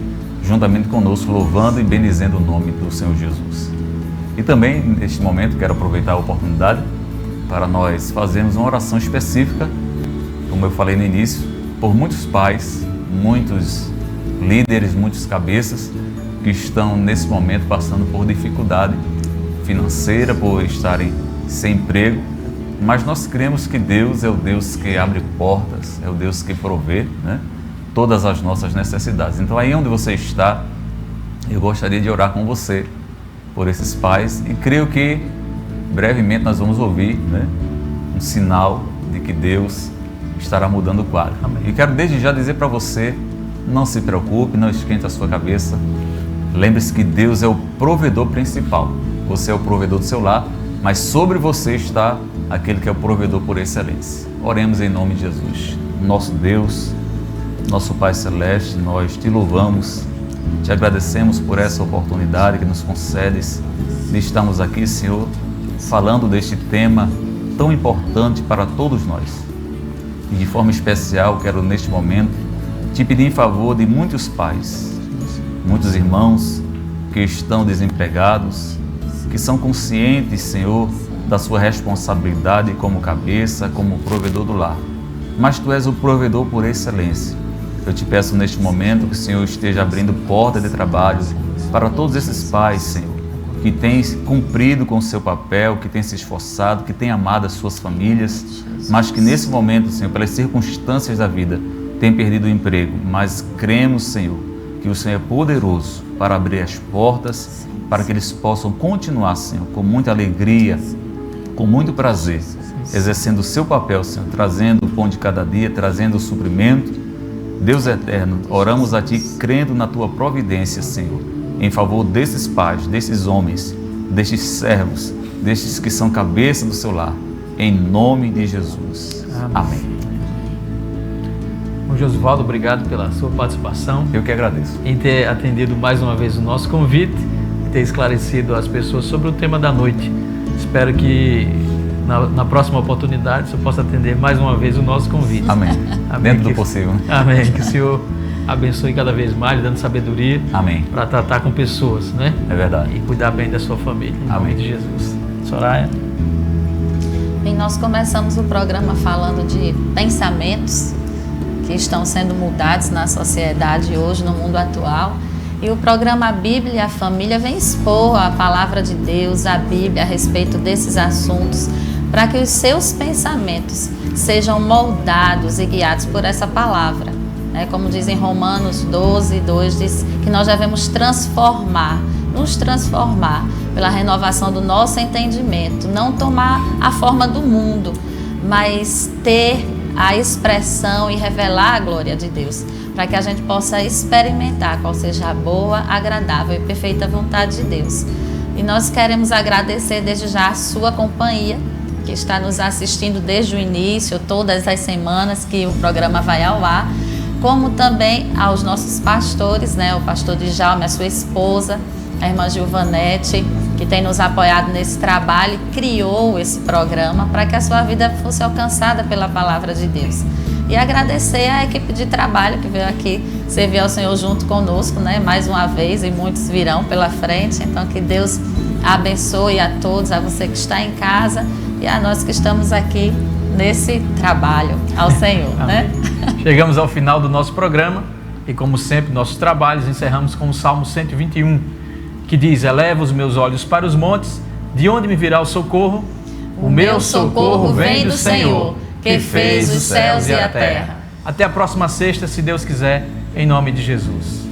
juntamente conosco, louvando e bendizendo o nome do Senhor Jesus. E também, neste momento, quero aproveitar a oportunidade para nós fazermos uma oração específica, como eu falei no início, por muitos pais, muitos líderes, muitos cabeças que estão nesse momento passando por dificuldade financeira, por estarem sem emprego, mas nós cremos que Deus é o Deus que abre portas, é o Deus que provê, né, todas as nossas necessidades. Então aí onde você está, eu gostaria de orar com você por esses pais e creio que brevemente nós vamos ouvir, né, um sinal de que Deus estará mudando o quadro. Amém. E quero desde já dizer para você, não se preocupe, não esquente a sua cabeça. Lembre-se que Deus é o provedor principal. Você é o provedor do seu lar, mas sobre você está aquele que é o provedor por excelência. Oremos em nome de Jesus. Nosso Deus, nosso Pai Celeste, nós te louvamos, te agradecemos por essa oportunidade que nos concedes de estarmos aqui, Senhor, falando deste tema tão importante para todos nós. E de forma especial, quero neste momento te pedir em favor de muitos pais, muitos irmãos que estão desempregados, que são conscientes, Senhor, da sua responsabilidade como cabeça, como provedor do lar. Mas Tu és o provedor por excelência. Eu te peço neste momento que o Senhor esteja abrindo portas de trabalho para todos esses pais, Senhor, que têm cumprido com o seu papel, que têm se esforçado, que têm amado as suas famílias, mas que nesse momento, Senhor, pelas circunstâncias da vida, têm perdido o emprego. Mas cremos, Senhor, que o Senhor é poderoso para abrir as portas, para que eles possam continuar, Senhor, com muita alegria, com muito prazer, exercendo o seu papel, Senhor, trazendo o pão de cada dia, trazendo o suprimento. Deus eterno, oramos a Ti crendo na Tua providência, Senhor, em favor desses pais, desses homens, destes servos, destes que são cabeça do seu lar, em nome de Jesus. Amém. Bom, Josivaldo, obrigado pela sua participação. Eu que agradeço. Em ter atendido mais uma vez o nosso convite, ter esclarecido as pessoas sobre o tema da noite. Espero que na próxima oportunidade você possa atender mais uma vez o nosso convite. Amém. Amém. Dentro do possível. Amém. Que o Senhor abençoe cada vez mais, dando sabedoria. Amém. Para tratar com pessoas, né? É verdade. E cuidar bem da sua família. Em Amém. nome de Jesus. Soraya. Bem, nós começamos o programa falando de pensamentos que estão sendo mudados na sociedade hoje, no mundo atual. E o programa A Bíblia e a Família vem expor a palavra de Deus, a Bíblia, a respeito desses assuntos, para que os seus pensamentos sejam moldados e guiados por essa palavra. Como diz em Romanos 12:2, diz que nós devemos nos transformar pela renovação do nosso entendimento, não tomar a forma do mundo, mas ter a expressão e revelar a glória de Deus, para que a gente possa experimentar qual seja a boa, agradável e perfeita vontade de Deus. E nós queremos agradecer desde já a sua companhia, que está nos assistindo desde o início, todas as semanas que o programa vai ao ar, como também aos nossos pastores, o pastor Djalma, a sua esposa, a irmã Gilvanete, que tem nos apoiado nesse trabalho e criou esse programa para que a sua vida fosse alcançada pela palavra de Deus. E agradecer à equipe de trabalho que veio aqui servir ao Senhor junto conosco, mais uma vez, e muitos virão pela frente. Então, que Deus abençoe a todos, a você que está em casa e a nós que estamos aqui nesse trabalho ao Senhor, né? Chegamos ao final do nosso programa e, como sempre, nossos trabalhos encerramos com o Salmo 121, que diz: eleva os meus olhos para os montes, de onde me virá o socorro? O meu socorro vem do Senhor, que fez os céus e a terra. Até a próxima sexta, se Deus quiser, em nome de Jesus.